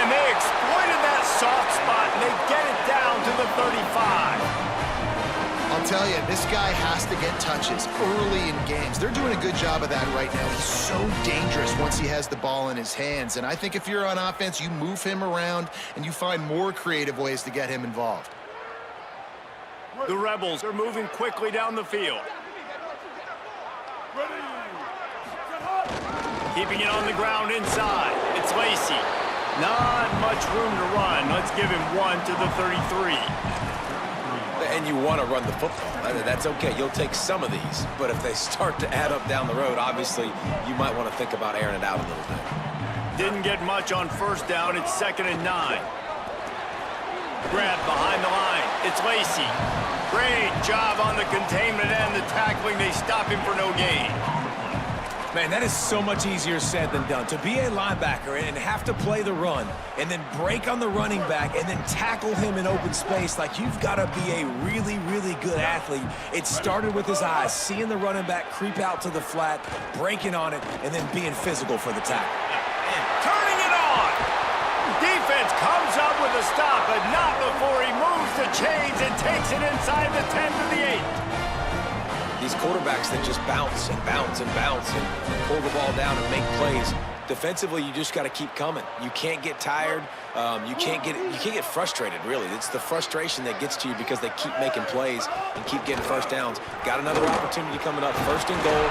And they exploited that soft spot, and they get it down to the 35. I'll tell you, this guy has to get touches early in games. They're doing a good job of that right now. He's so dangerous once he has the ball in his hands. And I think if you're on offense, you move him around and you find more creative ways to get him involved. The Rebels are moving quickly down the field. Keeping it on the ground inside. It's Lacey. Not much room to run. Let's give him 1 to the 33. And you want to run the football. That's okay. You'll take some of these. But if they start to add up down the road, obviously, you might want to think about airing it out a little bit. Didn't get much on 1st down. It's 2nd and 9. Grab behind the line. It's Lacey. Great job on the containment and the tackling. They stop him for no gain. Man, that is so much easier said than done. To be a linebacker and have to play the run and then break on the running back and then tackle him in open space, like you've got to be a really, really good athlete. It started with his eyes, seeing the running back creep out to the flat, breaking on it, and then being physical for the tackle. Turning it on! Defense comes up with a stop, but not before he moves the chains and takes it inside the 10 to the 8. These quarterbacks that just bounce and bounce and bounce and pull the ball down and make plays. Defensively, you just got to keep coming. You can't get tired. You can't get frustrated, really. It's the frustration that gets to you because they keep making plays and keep getting 1st downs. Got another opportunity coming up. 1st and goal.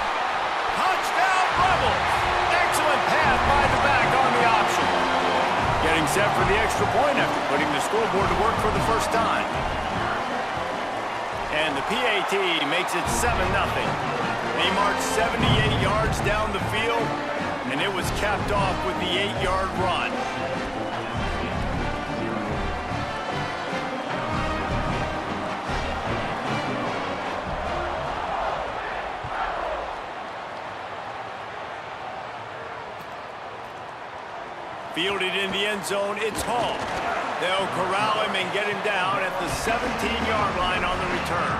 Touchdown, Rebels! Excellent pass by the back on the option. Getting set for the extra point after putting the scoreboard to work for the 1st time. And the PAT makes it 7-0. They marched 78 yards down the field, and it was capped off with the 8-yard run. Fielded in the end zone, it's Hall. They'll corral him and get him down at the 17-yard line on the return.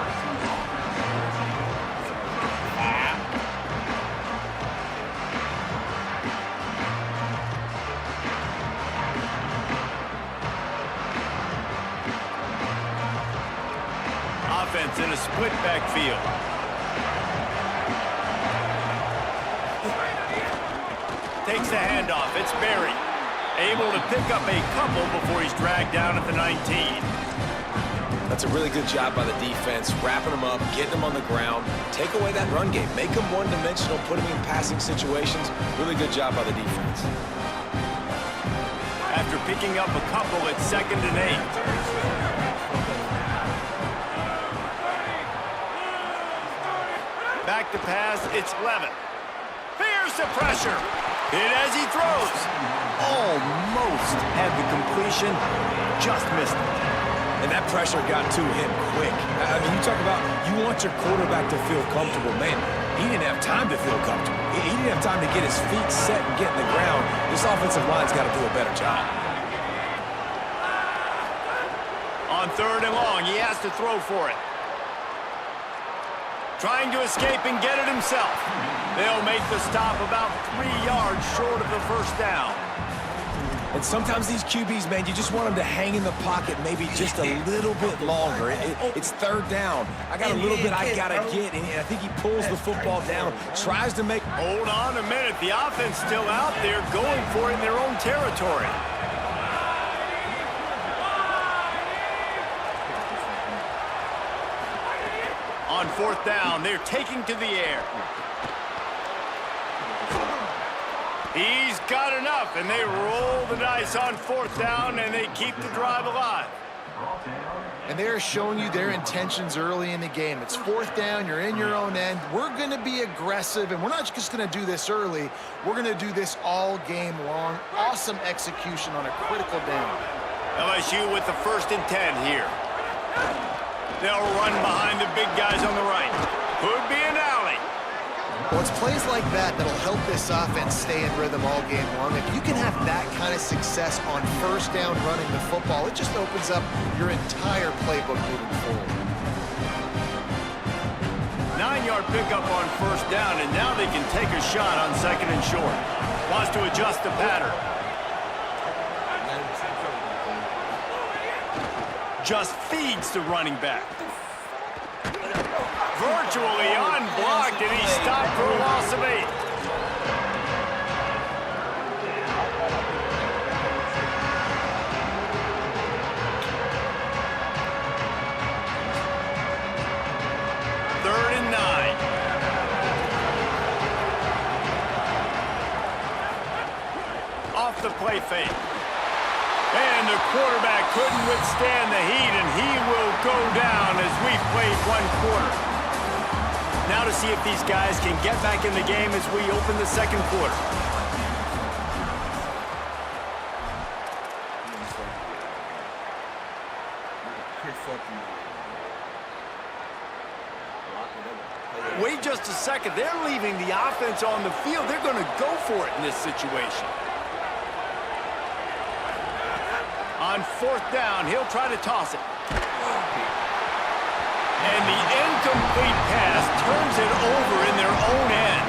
Offense in a split backfield. Takes the handoff, it's Berry. Able to pick up a couple before he's dragged down at the 19. That's a really good job by the defense, wrapping them up, getting them on the ground, take away that run game, make them one-dimensional, put them in passing situations. Really good job by the defense. After picking up a couple, it's 2nd and 8. Back to pass, it's Levitt. Fears the pressure. Hit as he throws. Almost had the completion, just missed it. And that pressure got to him quick. I mean, you talk about you want your quarterback to feel comfortable. Man, he didn't have time to feel comfortable. He didn't have time to get his feet set and get in the ground. This offensive line's got to do a better job. On 3rd and long, he has to throw for it. Trying to escape and get it himself. They'll make the stop about 3 yards short of the first down. And sometimes these QBs, man, you just want them to hang in the pocket maybe just a little bit longer. It's 3rd down. I got a little bit I got to get, and I think he pulls the football down, tries to make... Hold on a minute. The offense still out there going for it in their own territory. On 4th down, they're taking to the air. He's got enough, and they roll the dice on 4th down, and they keep the drive alive. And they're showing you their intentions early in the game. It's 4th down, you're in your own end. We're going to be aggressive, and we're not just going to do this early. We're going to do this all game long. Awesome execution on a critical down. LSU with the 1st and 10 here. They'll run behind the big guys on the right. Could be an alley. Well, it's plays like that that'll help this offense stay in rhythm all game long. If you can have that kind of success on 1st down running the football, it just opens up your entire playbook moving forward. 9-yard pickup on 1st down, and now they can take a shot on 2nd and short. Wants to adjust the pattern. Just feeds the running back. Virtually unblocked, and he stopped for a loss of 8. Third and 9. Off the play fake. And the quarterback couldn't withstand the heat, and he will go down as we've played 1 quarter. Now to see if these guys can get back in the game as we open the 2nd quarter. Wait just a second. They're leaving the offense on the field. They're going to go for it in this situation. On 4th down, he'll try to toss it. And the incomplete pass turns it over in their own end.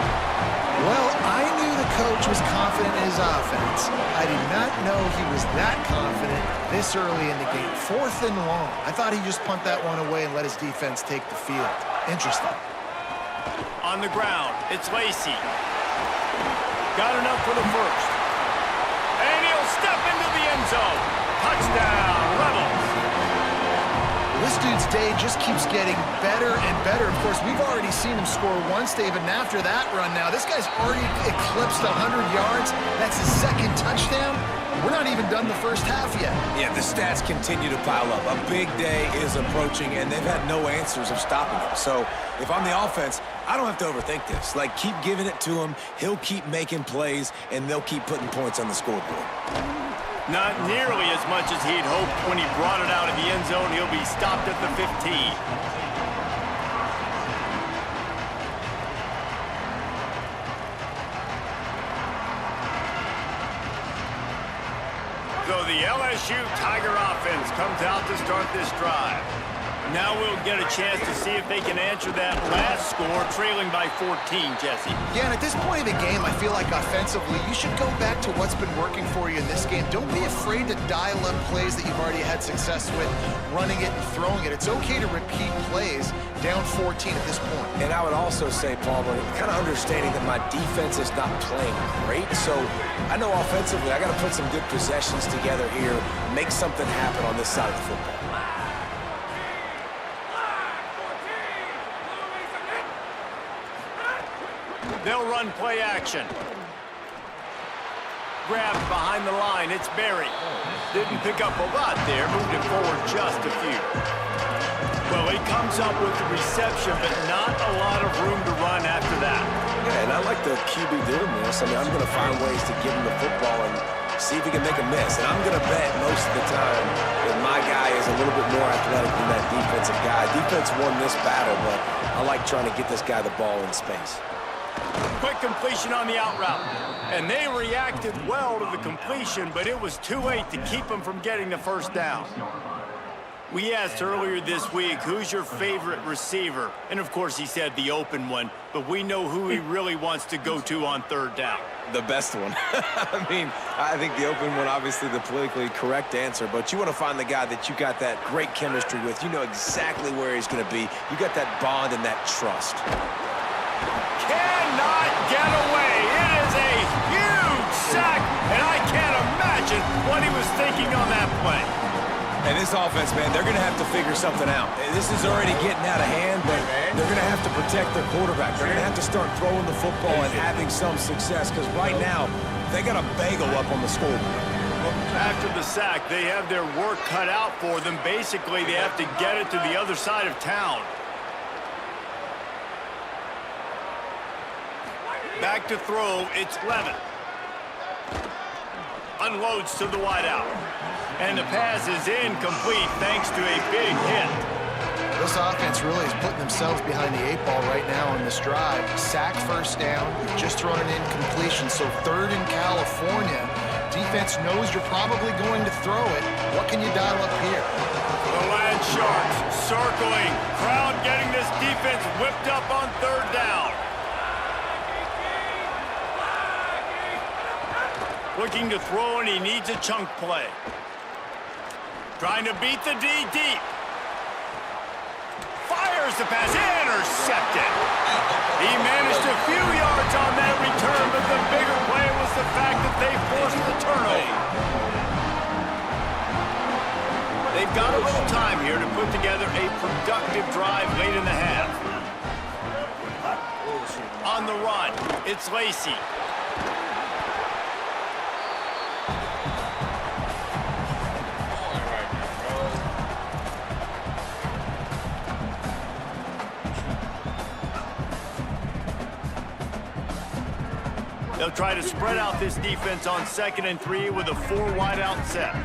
Well, I knew the coach was confident in his offense. I did not know he was that confident this early in the game. 4th and long. I thought he'd just punt that one away and let his defense take the field. Interesting. On the ground, it's Lacy. Got enough for the 1st. And he'll step into the end zone. Touchdown, Rebels. This dude's day just keeps getting better and better. Of course, we've already seen him score once, David, and after that run now, this guy's already eclipsed 100 yards. That's his 2nd touchdown. We're not even done the first half yet. Yeah, the stats continue to pile up. A big day is approaching, and they've had no answers of stopping him. So if I'm the offense, I don't have to overthink this. Like, keep giving it to him. He'll keep making plays, and they'll keep putting points on the scoreboard. Not nearly as much as he'd hoped when he brought it out of the end zone. He'll be stopped at the 15. So the LSU Tiger offense comes out to start this drive. Now we'll get a chance to see if they can answer that last score, trailing by 14, Jesse. Yeah, and at this point of the game, I feel like offensively, you should go back to what's been working for you in this game. Don't be afraid to dial up plays that you've already had success with, running it and throwing it. It's okay to repeat plays down 14 at this point. And I would also say, Palmer, kind of understanding that my defense is not playing great, so I know offensively I got to put some good possessions together here, make something happen on this side of the football. They'll run play action. Grabbed behind the line, it's Berry. Didn't pick up a lot there, moved it forward just a few. Well, he comes up with the reception, but not a lot of room to run after that. Yeah, and I like the QB doing this. I mean, I'm going to find ways to give him the football and see if he can make a miss. And I'm going to bet most of the time that my guy is a little bit more athletic than that defensive guy. Defense won this battle, but I like trying to get this guy the ball in space. Quick completion on the out route. And they reacted well to the completion, but it was too late to keep them from getting the first down. We asked earlier this week, who's your favorite receiver? And of course he said the open one, but we know who he really wants to go to on third down. The best one. I mean, I think the open one, obviously the politically correct answer, but you want to find the guy that you got that great chemistry with. You know exactly where he's going to be. You got that bond and that trust. Cannot get away. It is a huge sack, and I can't imagine what he was thinking on that play. And this offense, man, they're going to have to figure something out. This is already getting out of hand, but they're going to have to protect their quarterback. They're going to have to start throwing the football and having some success, because right now, they got a bagel up on the scoreboard. After the sack, they have their work cut out for them. Basically, they have to get it to the other side of town. Back to throw, it's Levin. Unloads to the wideout. And the pass is incomplete thanks to a big hit. This offense really is putting themselves behind the 8 ball right now on this drive. Sack first down, just thrown an incompletion, so third in California. Defense knows you're probably going to throw it. What can you dial up here? The Land Sharks circling. Crowd getting this defense whipped up on third down. Looking to throw, and he needs a chunk play. Trying to beat the D deep. Fires the pass, intercepted. He managed a few yards on that return, but the bigger play was the fact that they forced the turnover. They've got a little time here to put together a productive drive late in the half. On the run, it's Lacy. They'll try to spread out this defense on 2nd and 3 with a 4 wide-out set.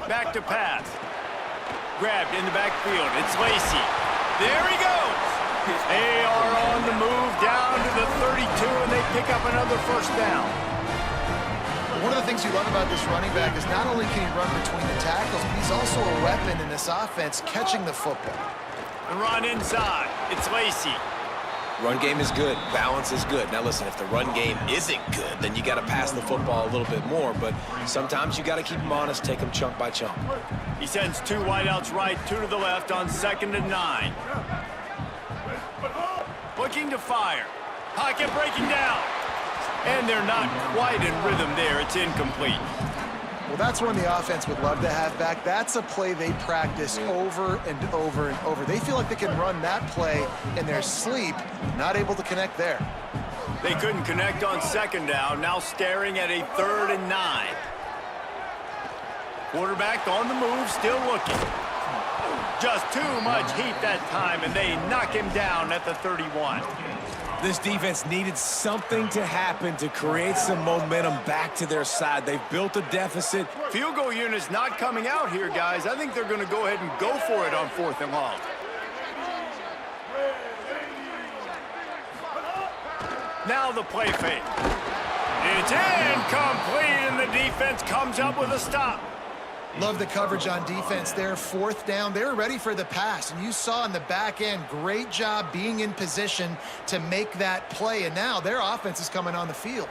Back to pass. Grabbed in the backfield. It's Lacy. There he goes. They are on the move down to the 32, and they pick up another first down. One of the things you love about this running back is not only can he run between the tackles, but he's also a weapon in this offense catching the football. And run inside. It's Lacy. Run game is good. Balance is good. Now, listen, if the run game isn't good, then you got to pass the football a little bit more. But sometimes you got to keep them honest, take them chunk by chunk. He sends 2 wideouts right, 2 to the left on 2nd and 9. Looking to fire. Pocket breaking down. And they're not quite in rhythm there. It's incomplete. Well, that's one the offense would love to have back. That's a play they practice over and over and over. They feel like they can run that play in their sleep, not able to connect there. They couldn't connect on second down, now staring at a 3rd and 9. Quarterback on the move, still looking. Just too much heat that time, and they knock him down at the 31. This defense needed something to happen to create some momentum back to their side. They've built a deficit. Field goal unit's not coming out here, guys. I think they're going to go ahead and go for it on 4th and long. Now the play fake. It's incomplete, and the defense comes up with a stop. Love the coverage on defense there. 4th down. They were ready for the pass, and you saw in the back end, great job being in position to make that play, and now their offense is coming on the field.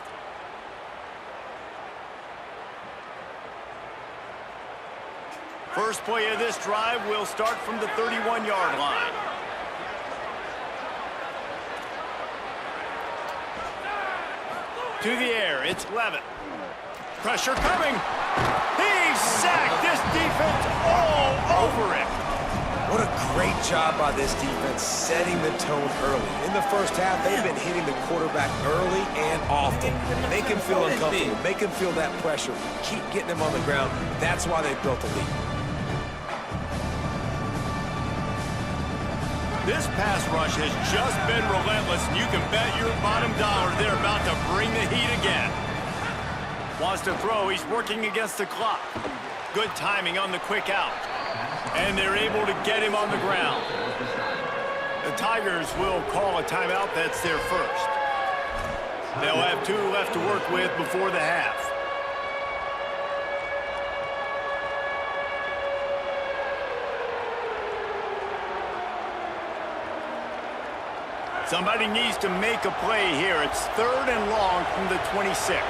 First play of this drive will start from the 31-yard line. To the air, it's Levitt. Pressure coming. He's sacked. This defense all over it. What a great job by this defense setting the tone early. In the first half, they've been hitting the quarterback early and often. Make him feel uncomfortable. Make him feel that pressure. Keep getting him on the ground. That's why they built the lead. This pass rush has just been relentless, and you can bet your bottom dollar they're about to bring the heat again. Wants to throw. He's working against the clock. Good timing on the quick out. And they're able to get him on the ground. The Tigers will call a timeout. That's their first. They'll have 2 left to work with before the half. Somebody needs to make a play here. It's 3rd and long from the 26.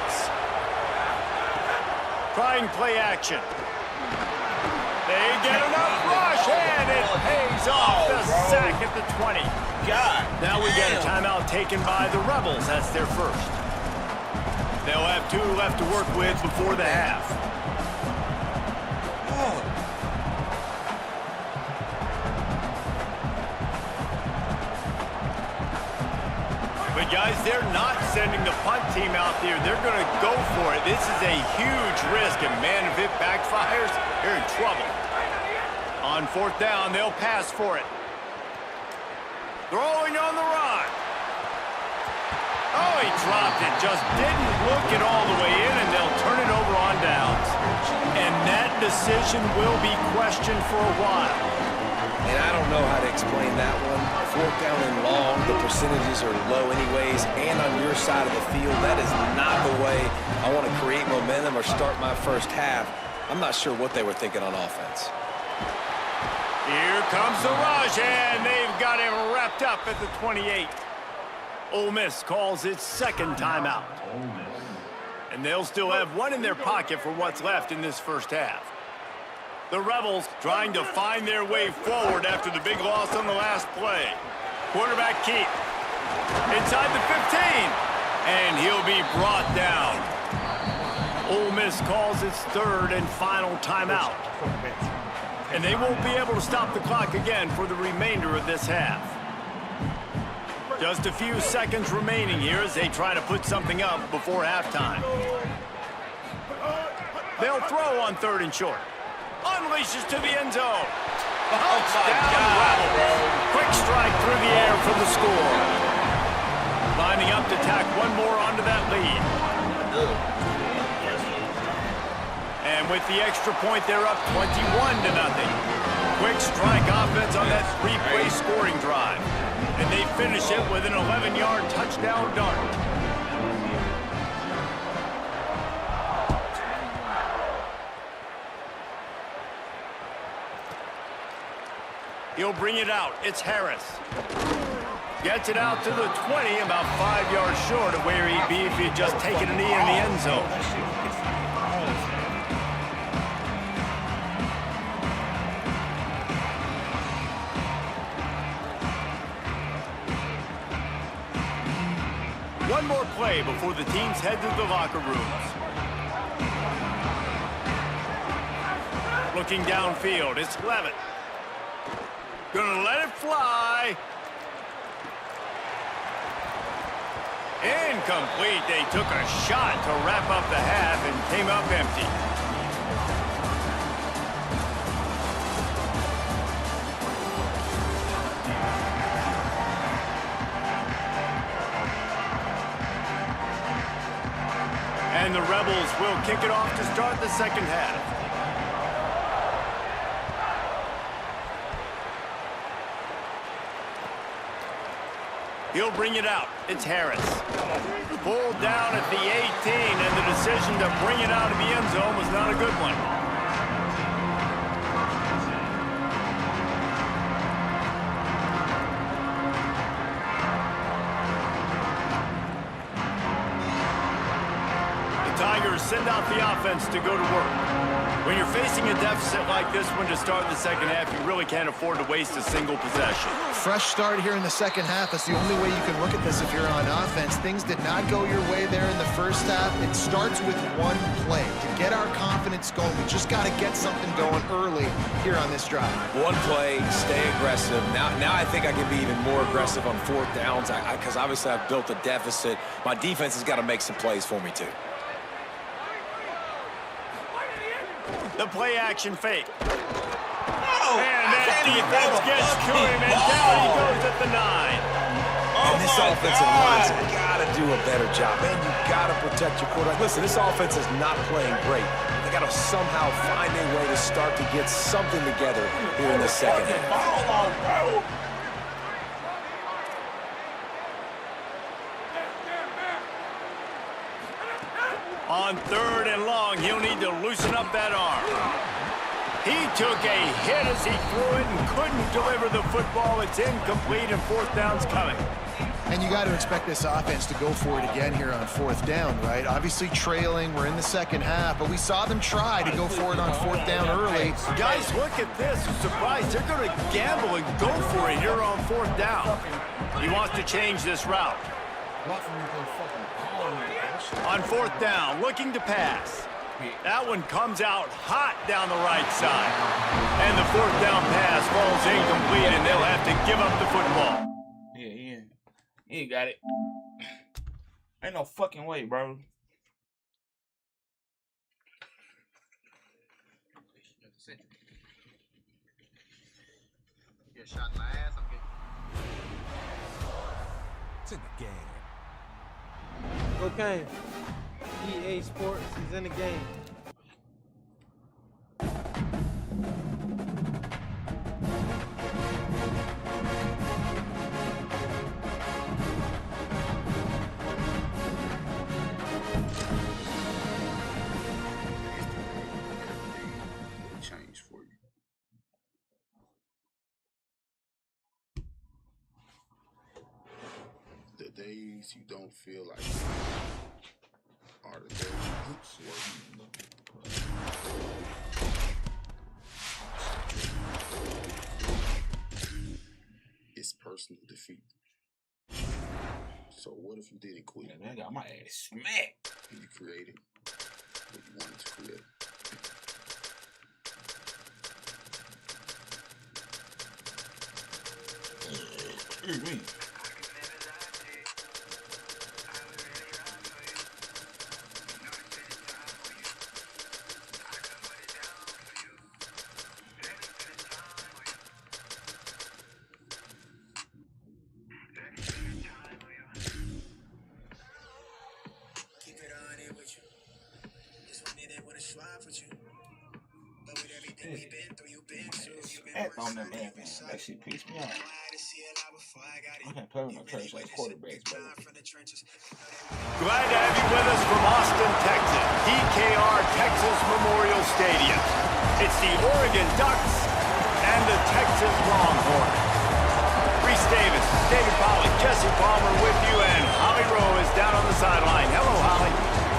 Trying play action. They get enough rush, and it pays off the sack at the 20. Now we get a timeout taken by the Rebels. That's their first. They'll have 2 left to work with before the half. But guys, they're not sending the punt team out there. They're going to go for it. This is a huge risk, and man, if it backfires, they're in trouble. On 4th down, they'll pass for it. Throwing on the run. Oh, he dropped it. Just didn't look it all the way in, and they'll turn it over on downs. And that decision will be questioned for a while. And I don't know how to explain that one. 4th down and long, the percentages are low anyways, and on your side of the field, that is not the way I want to create momentum or start my first half. I'm not sure what they were thinking on offense. Here comes the rush, and they've got him wrapped up at the 28. Ole Miss calls its 2nd timeout. And they'll still have 1 in their pocket for what's left in this first half. The Rebels trying to find their way forward after the big loss on the last play. Quarterback keep. Inside the 15. And he'll be brought down. Ole Miss calls its 3rd and final timeout. And they won't be able to stop the clock again for the remainder of this half. Just a few seconds remaining here as they try to put something up before halftime. They'll throw on 3rd and short. Unleashes to the end zone. Touchdown, Rebels. Quick strike through the air for the score. Lining up to tack 1 more onto that lead. And with the extra point, they're up 21-0. Quick strike offense on that 3-play scoring drive. And they finish it with an 11-yard touchdown dart. He'll bring it out. It's Harris. Gets it out to the 20, about 5 yards short of where he'd be if he'd just taken a knee in the end zone. One more play before the teams head to the locker rooms. Looking downfield, it's Levitt. Gonna let it fly. Incomplete. They took a shot to wrap up the half and came up empty. And the Rebels will kick it off to start the second half. He'll bring it out. It's Harris. Pulled down at the 18, and the decision to bring it out of the end zone was not a good one. The Tigers send out the offense to go to work. When you're facing a deficit like this one to start the second half, you really can't afford to waste a single possession. Fresh start here in the second half. That's the only way you can look at this if you're on offense. Things did not go your way there in the first half. It starts with one play. To get our confidence going, we just got to get something going early here on this drive. One play, stay aggressive. Now I think I can be even more aggressive on fourth downs because obviously I've built a deficit. My defense has got to make some plays for me too. The play action fake. No, And that defense gets to him, and down he goes at the 9. And this offensive line's got to do a better job. Man, you got to protect your quarterback. Listen, this offense is not playing great. They got to somehow find a way to start to get something together here in the second half. On 3rd and long, he'll need to loosen up that arm. He took a hit as he threw it and couldn't deliver the football. It's incomplete, and fourth down's coming. And you got to expect this offense to go for it again here on fourth down, right? Obviously trailing, we're in the second half, but we saw them try to go for it on fourth down early. Guys, look at this. I'm surprised they're going to gamble and go for it here on fourth down. He wants to change this route. On fourth down, looking to pass. That one comes out hot down the right side. And the fourth down pass falls incomplete, and they'll have to give up the football. Yeah. You got it. Ain't no fucking way, bro. Get shot in my ass, I'm getting... It's in the game. Okay. EA Sports is in the game. Change for you. The days you don't feel like are the days where it's personal defeat. So what if you didn't quit? Man, I got my ass smacked. And you created what you wanted to create. Excuse me. On them man. That shit pissed me off. I can't play with no trash like quarterbacks, bro. Glad to have you with us from Austin, Texas. DKR Texas Memorial Stadium. It's the Oregon Ducks and the Texas Longhorns. Reese Davis, David Pollack, Jesse Palmer with you, and Holly Rowe is down on the sideline. Hello, Holly.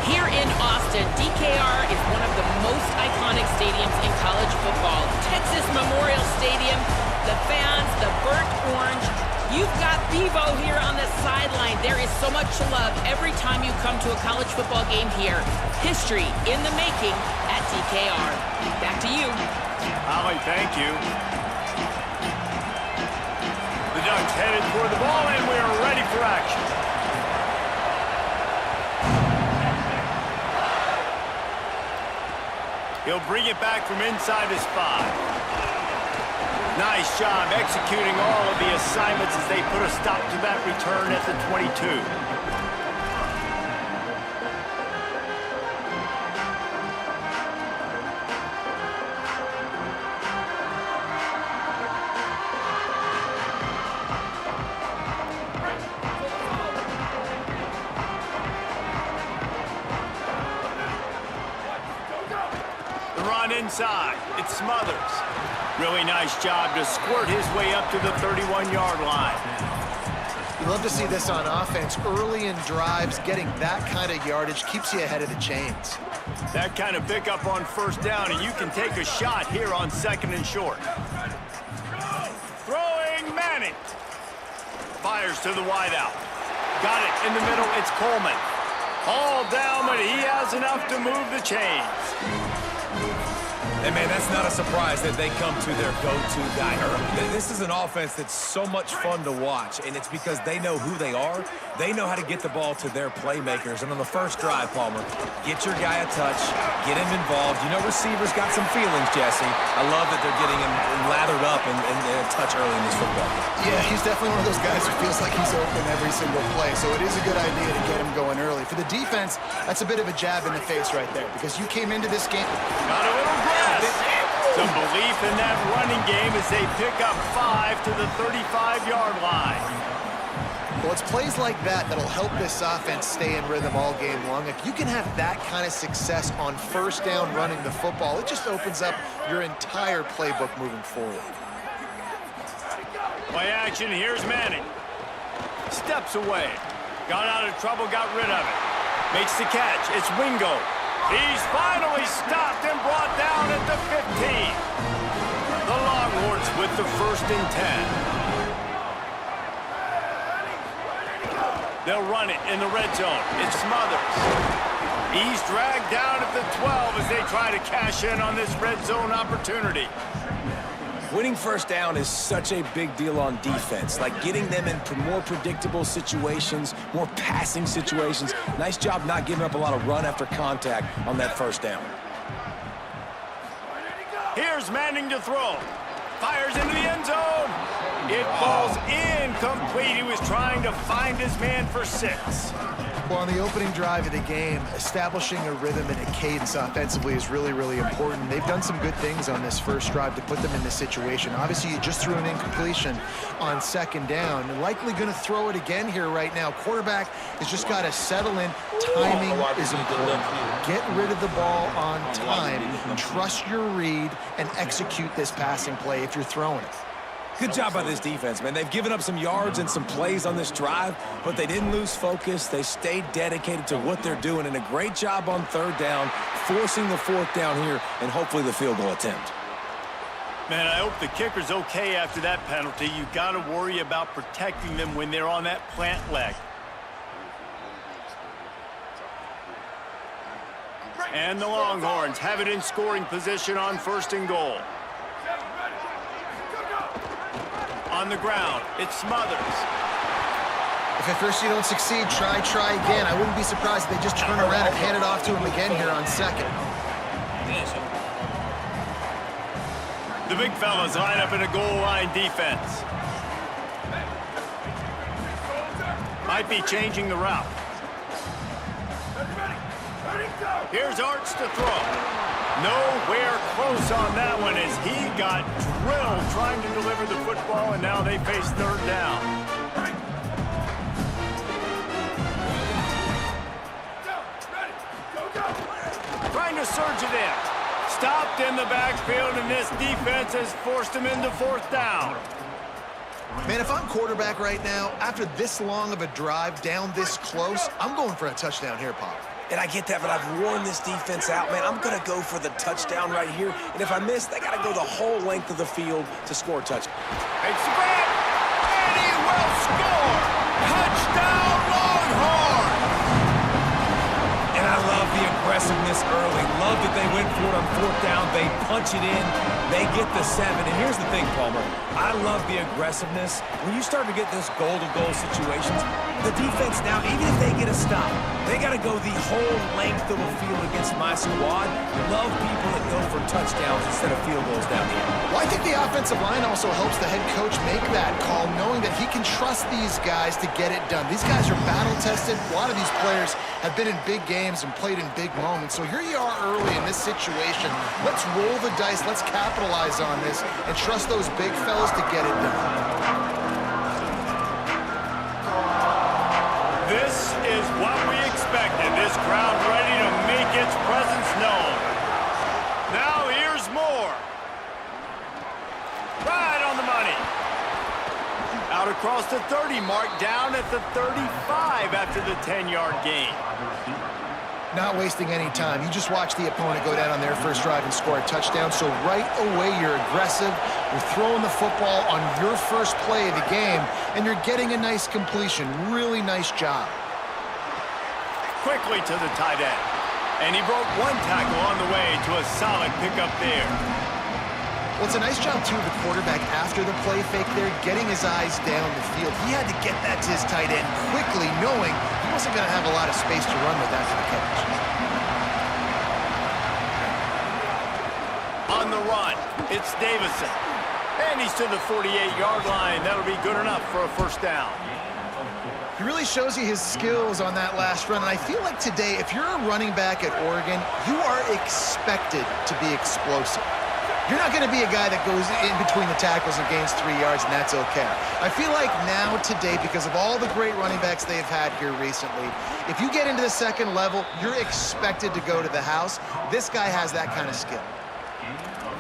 Here in Austin, DKR is one of the most iconic stadiums in college football. Texas Memorial Stadium, the fans, the burnt orange. You've got Bevo here on the sideline. There is so much love every time you come to a college football game here. History in the making at DKR. Back to you. Holly, thank you. The Ducks headed toward the ball, and we're ready for action. He'll bring it back from inside his 5. Nice job executing all of the assignments as they put a stop to that return at the 22. The run inside. It's Smothers. Really nice job to squirt his way up to the 31-yard line. You love to see this on offense. Early in drives, getting that kind of yardage keeps you ahead of the chains. That kind of pickup on first down, and you can take a shot here on 2nd and short. Throwing Manning. Fires to the wideout. Got it in the middle. It's Coleman. All down, but he has enough to move the chains. And, man, that's not a surprise that they come to their go-to guy early. This is an offense that's so much fun to watch, and it's because they know who they are. They know how to get the ball to their playmakers. And on the first drive, Palmer, get your guy a touch, get him involved. You know receivers got some feelings, Jesse. I love that they're getting him lathered up and a touch early in this football game. Yeah, he's definitely one of those guys who feels like he's open every single play, so it is a good idea to get him going early. For the defense, that's a bit of a jab in the face right there, because you came into this game... Got a little grass. Some belief in that running game as they pick up 5 to the 35-yard line. Well, it's plays like that that'll help this offense stay in rhythm all game long. If you can have that kind of success on first down running the football, it just opens up your entire playbook moving forward. Play action, here's Manning. Steps away. Got out of trouble, got rid of it. Makes the catch, it's Wingo. He's finally stopped and brought down at the 15. The Longhorns with the 1st and 10. They'll run it in the red zone. It's Smothers. He's dragged down at the 12 as they try to cash in on this red zone opportunity. Winning first down is such a big deal on defense, like getting them in more predictable situations, more passing situations. Nice job not giving up a lot of run after contact on that first down. Here's Manning to throw. Fires into the end zone. It falls incomplete. He was trying to find his man for 6. Well, on the opening drive of the game, establishing a rhythm and a cadence offensively is really, really important. They've done some good things on this first drive to put them in this situation. Obviously, you just threw an incompletion on 2nd down, and likely going to throw it again here right now. Quarterback has just got to settle in. Timing is important. Get rid of the ball on time. Trust your read and execute this passing play if you're throwing it. Good job by this defense, man. They've given up some yards and some plays on this drive, but they didn't lose focus. They stayed dedicated to what they're doing, and a great job on 3rd down, forcing the 4th down here, and hopefully the field goal attempt. Man, I hope the kicker's okay after that penalty. You got to worry about protecting them when they're on that plant leg. And the Longhorns have it in scoring position on 1st and goal. On the ground, it's Smothers. If at first you don't succeed, try again. I wouldn't be surprised if they just turn around and hand it off to him again here on 2nd. The big fellas line up in a goal line defense. Might be changing the route. Here's Arts to throw. Nowhere close on that one as he got drilled trying to deliver the football, and now they face 3rd down. Trying to surge it in. Stopped in the backfield, and this defense has forced him into 4th down. Man, if I'm quarterback right now, after this long of a drive down this close, I'm going for a touchdown here, Pop. And I get that, but I've worn this defense out, man. I'm going to go for the touchdown right here. And if I miss, they got to go the whole length of the field to score a touchdown. Takes the grab, and he will score! Touchdown, Longhorn! And I love the aggressiveness early. Love that they went for it on 4th down. They punch it in. They get the 7. And here's the thing, Palmer. I love the aggressiveness. When you start to get this goal-to-goal situations, the defense now, even if they get a stop, they got to go the whole length of the field against my squad. Love people that go for touchdowns instead of field goals down here. Well, I think the offensive line also helps the head coach make that call, knowing that he can trust these guys to get it done. These guys are battle-tested. A lot of these players have been in big games and played in big moments. So here you are early in this situation. Let's roll the dice. Let's capitalize on this and trust those big fellas to get it done. This is what we expected. This crowd ready to make its presence known. Now here's more. Right on the money. Out across the 30 mark, down at the 35 after the 10-yard gain. Not wasting any time. You just watch the opponent go down on their first drive and score a touchdown. So right away, you're aggressive. You're throwing the football on your first play of the game, and you're getting a nice completion. Really nice job. Quickly to the tight end. And he broke one tackle on the way to a solid pickup there. Well, it's a nice job, too, of the quarterback after the play fake there, getting his eyes down the field. He had to get that to his tight end quickly, knowing he wasn't going to have a lot of space to run with after the catch. On the run, it's Davison. And he's to the 48-yard line. That'll be good enough for a first down. He really shows you his skills on that last run. And I feel like today, if you're a running back at Oregon, you are expected to be explosive. You're not going to be a guy that goes in between the tackles and gains 3 yards, and that's okay. I feel like now, today, because of all the great running backs they've had here recently, if you get into the second level, you're expected to go to the house. This guy has that kind of skill.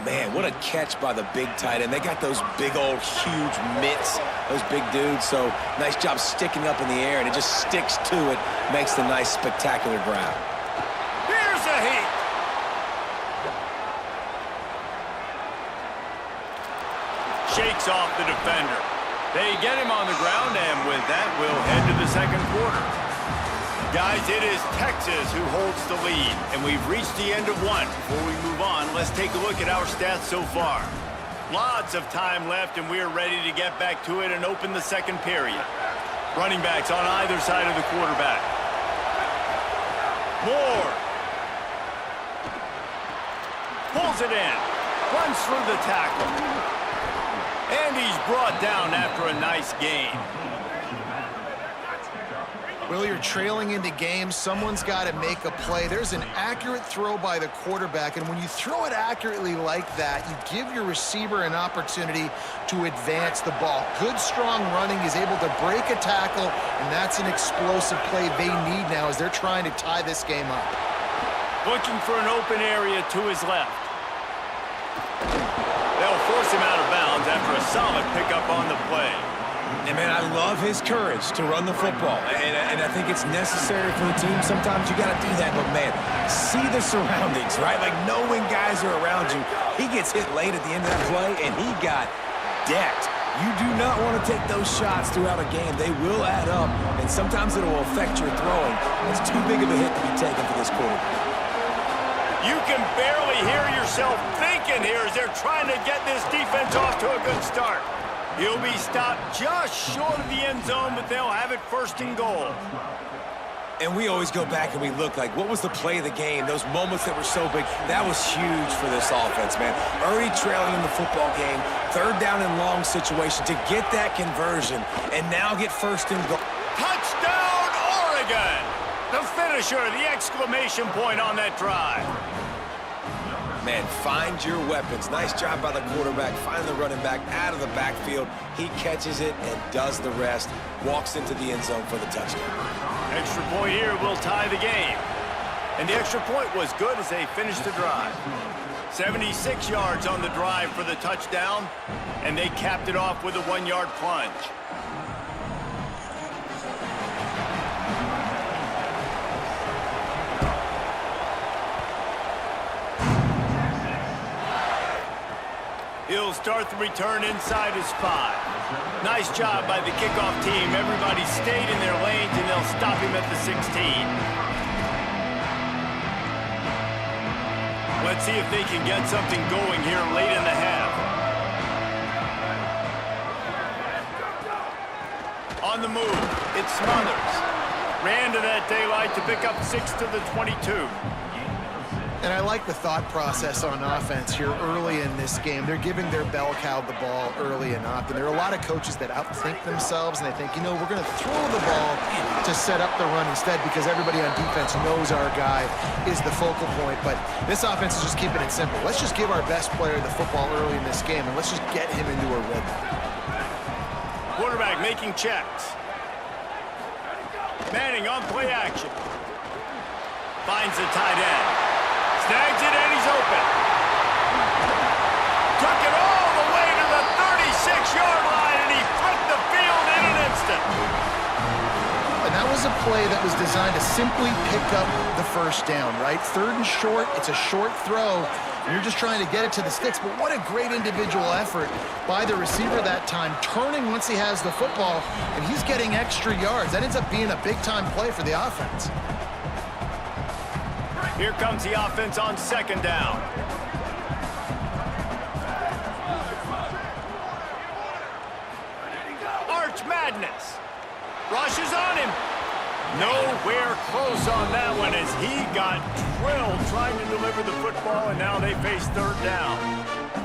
Man, what a catch by the big tight end. They got those big old huge mitts, those big dudes. So nice job sticking up in the air, and it just sticks to it, makes the nice spectacular grab. Here's a heat. Shakes off the defender. They get him on the ground, and with that, we'll head to the second quarter. Guys, it is Texas who holds the lead, and we've reached the end of one. Before we move on, let's take a look at our stats so far. Lots of time left, and we are ready to get back to it and open the second period. Running backs on either side of the quarterback. Moore. Pulls it in. Runs through the tackle. And he's brought down after a nice gain. Well, you're trailing into games. Someone's got to make a play. There's an accurate throw by the quarterback, and when you throw it accurately like that, you give your receiver an opportunity to advance the ball. Good, strong running. He's able to break a tackle, and that's an explosive play they need now as they're trying to tie this game up. Looking for an open area to his left. They'll force him out of bounds after a solid pickup on the play. And, man, I love his courage to run the football. And I think it's necessary for the team. Sometimes you got to do that. But, man, see the surroundings, right? Like, knowing guys are around you. He gets hit late at the end of that play, and he got decked. You do not want to take those shots throughout a game. They will add up, and sometimes it will affect your throwing. It's too big of a hit to be taken for this quarterback. You can barely hear yourself thinking here as they're trying to get this defense off to a good start. He'll be stopped just short of the end zone, but they'll have it first and goal. And we always go back and we look like, what was the play of the game? Those moments that were so big, that was huge for this offense, man. Already trailing in the football game, third down and long situation to get that conversion and now get first and goal. Touchdown, Oregon! The finisher, the exclamation point on that drive. Man, find your weapons. Nice job by the quarterback. Find the running back out of the backfield. He catches it and does the rest. Walks into the end zone for the touchdown. Extra point here will tie the game. And the extra point was good as they finished the drive. 76 yards on the drive for the touchdown, and they capped it off with a 1-yard plunge. He'll start the return inside his 5. Nice job by the kickoff team. Everybody stayed in their lanes, and they'll stop him at the 16. Let's see if they can get something going here late in the half. On the move, it's Smothers. Ran to that daylight to pick up 6 to the 22. And I like the thought process on offense here early in this game. They're giving their bell cow the ball early and often. There are a lot of coaches that outthink themselves, and they think, you know, we're going to throw the ball to set up the run instead because everybody on defense knows our guy is the focal point. But this offense is just keeping it simple. Let's just give our best player the football early in this game, and let's just get him into a rhythm. Quarterback making checks. Manning on play action. Finds the tight end. Snags it and he's open. Took it all the way to the 36-yard line and he flipped the field in an instant. And that was a play that was designed to simply pick up the first down, right? 3rd and short, it's a short throw. You're just trying to get it to the sticks, but what a great individual effort by the receiver that time, turning once he has the football, and he's getting extra yards. That ends up being a big-time play for the offense. Here comes the offense on 2nd down. Arch Madness. Rushes on him. Nowhere close on that one as he got drilled trying to deliver the football, and now they face 3rd down.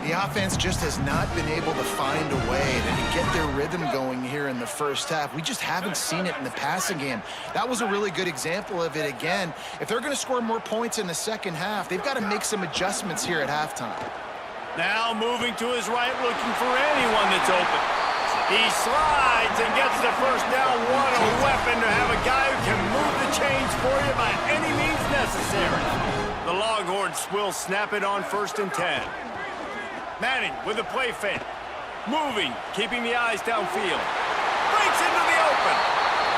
The offense just has not been able to find a way to get their rhythm going here in the first half. We just haven't seen it in the passing game. That was a really good example of it again. If they're going to score more points in the second half, they've got to make some adjustments here at halftime. Now moving to his right, looking for anyone that's open. He slides and gets the first down. What a weapon to have a guy who can move the chains for you by any means necessary. The Longhorns will snap it on 1st and 10. Manning with a play fake. Moving, keeping the eyes downfield. Breaks into the open.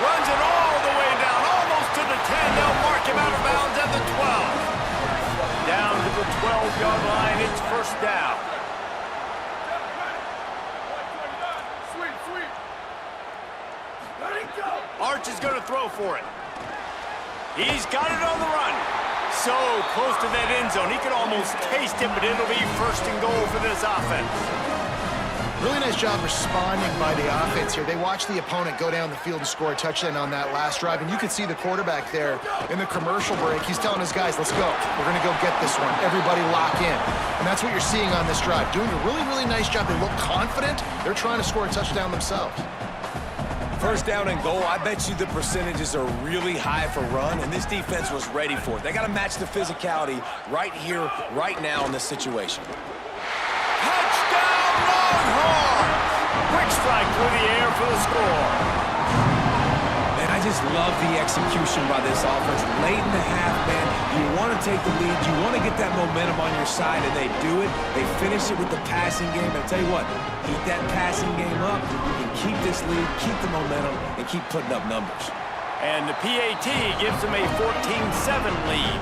Runs it all the way down, almost to the 10. They'll mark him out of bounds at the 12. Down to the 12-yard line, it's 1st down. Arch is going to throw for it. He's got it on the run. So close to that end zone. He could almost taste it, but it'll be 1st and goal for this offense. Really nice job responding by the offense here. They watched the opponent go down the field and score a touchdown on that last drive, and you can see the quarterback there in the commercial break. He's telling his guys, let's go. We're going to go get this one. Everybody lock in. And that's what you're seeing on this drive. Doing a really, really nice job. They look confident. They're trying to score a touchdown themselves. 1st down and goal, I bet you the percentages are really high for run, and this defense was ready for it. They got to match the physicality right here, right now in this situation. Touchdown, Longhorns! Quick strike through the air for the score. Man, I just love the execution by this offense. Late in the half, man, you want to take the lead, you want to get that momentum on your side, and they do it. They finish it with the passing game. And I'll tell you what, keep that passing game up, you can keep this lead, keep the momentum, and keep putting up numbers. And the PAT gives them a 14-7 lead.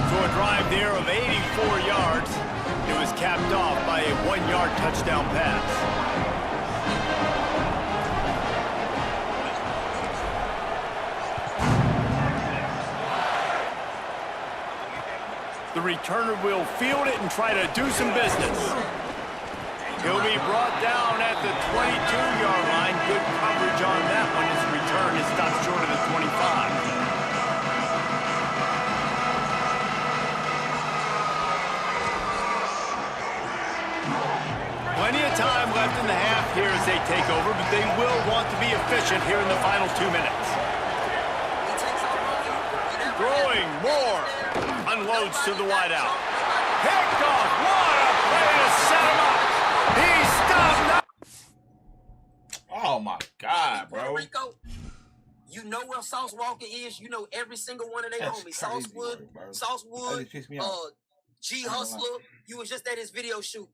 So a drive there of 84 yards. It was capped off by a 1-yard touchdown pass. The returner will field it and try to do some business. He'll be brought down at the 22-yard line. Good coverage on that one. His return is stopped short of the 25. Plenty of time left in the half here as they take over, but they will want to be efficient here in the final 2 minutes. Throwing more. Unloads to the wideout. Picked off. What a play to set him up. He stopped. Oh my God, bro. Rico, you know where Sauce Walker is. You know every single one of their homies. Saucewood, G Hustler. You was just at his video shoot.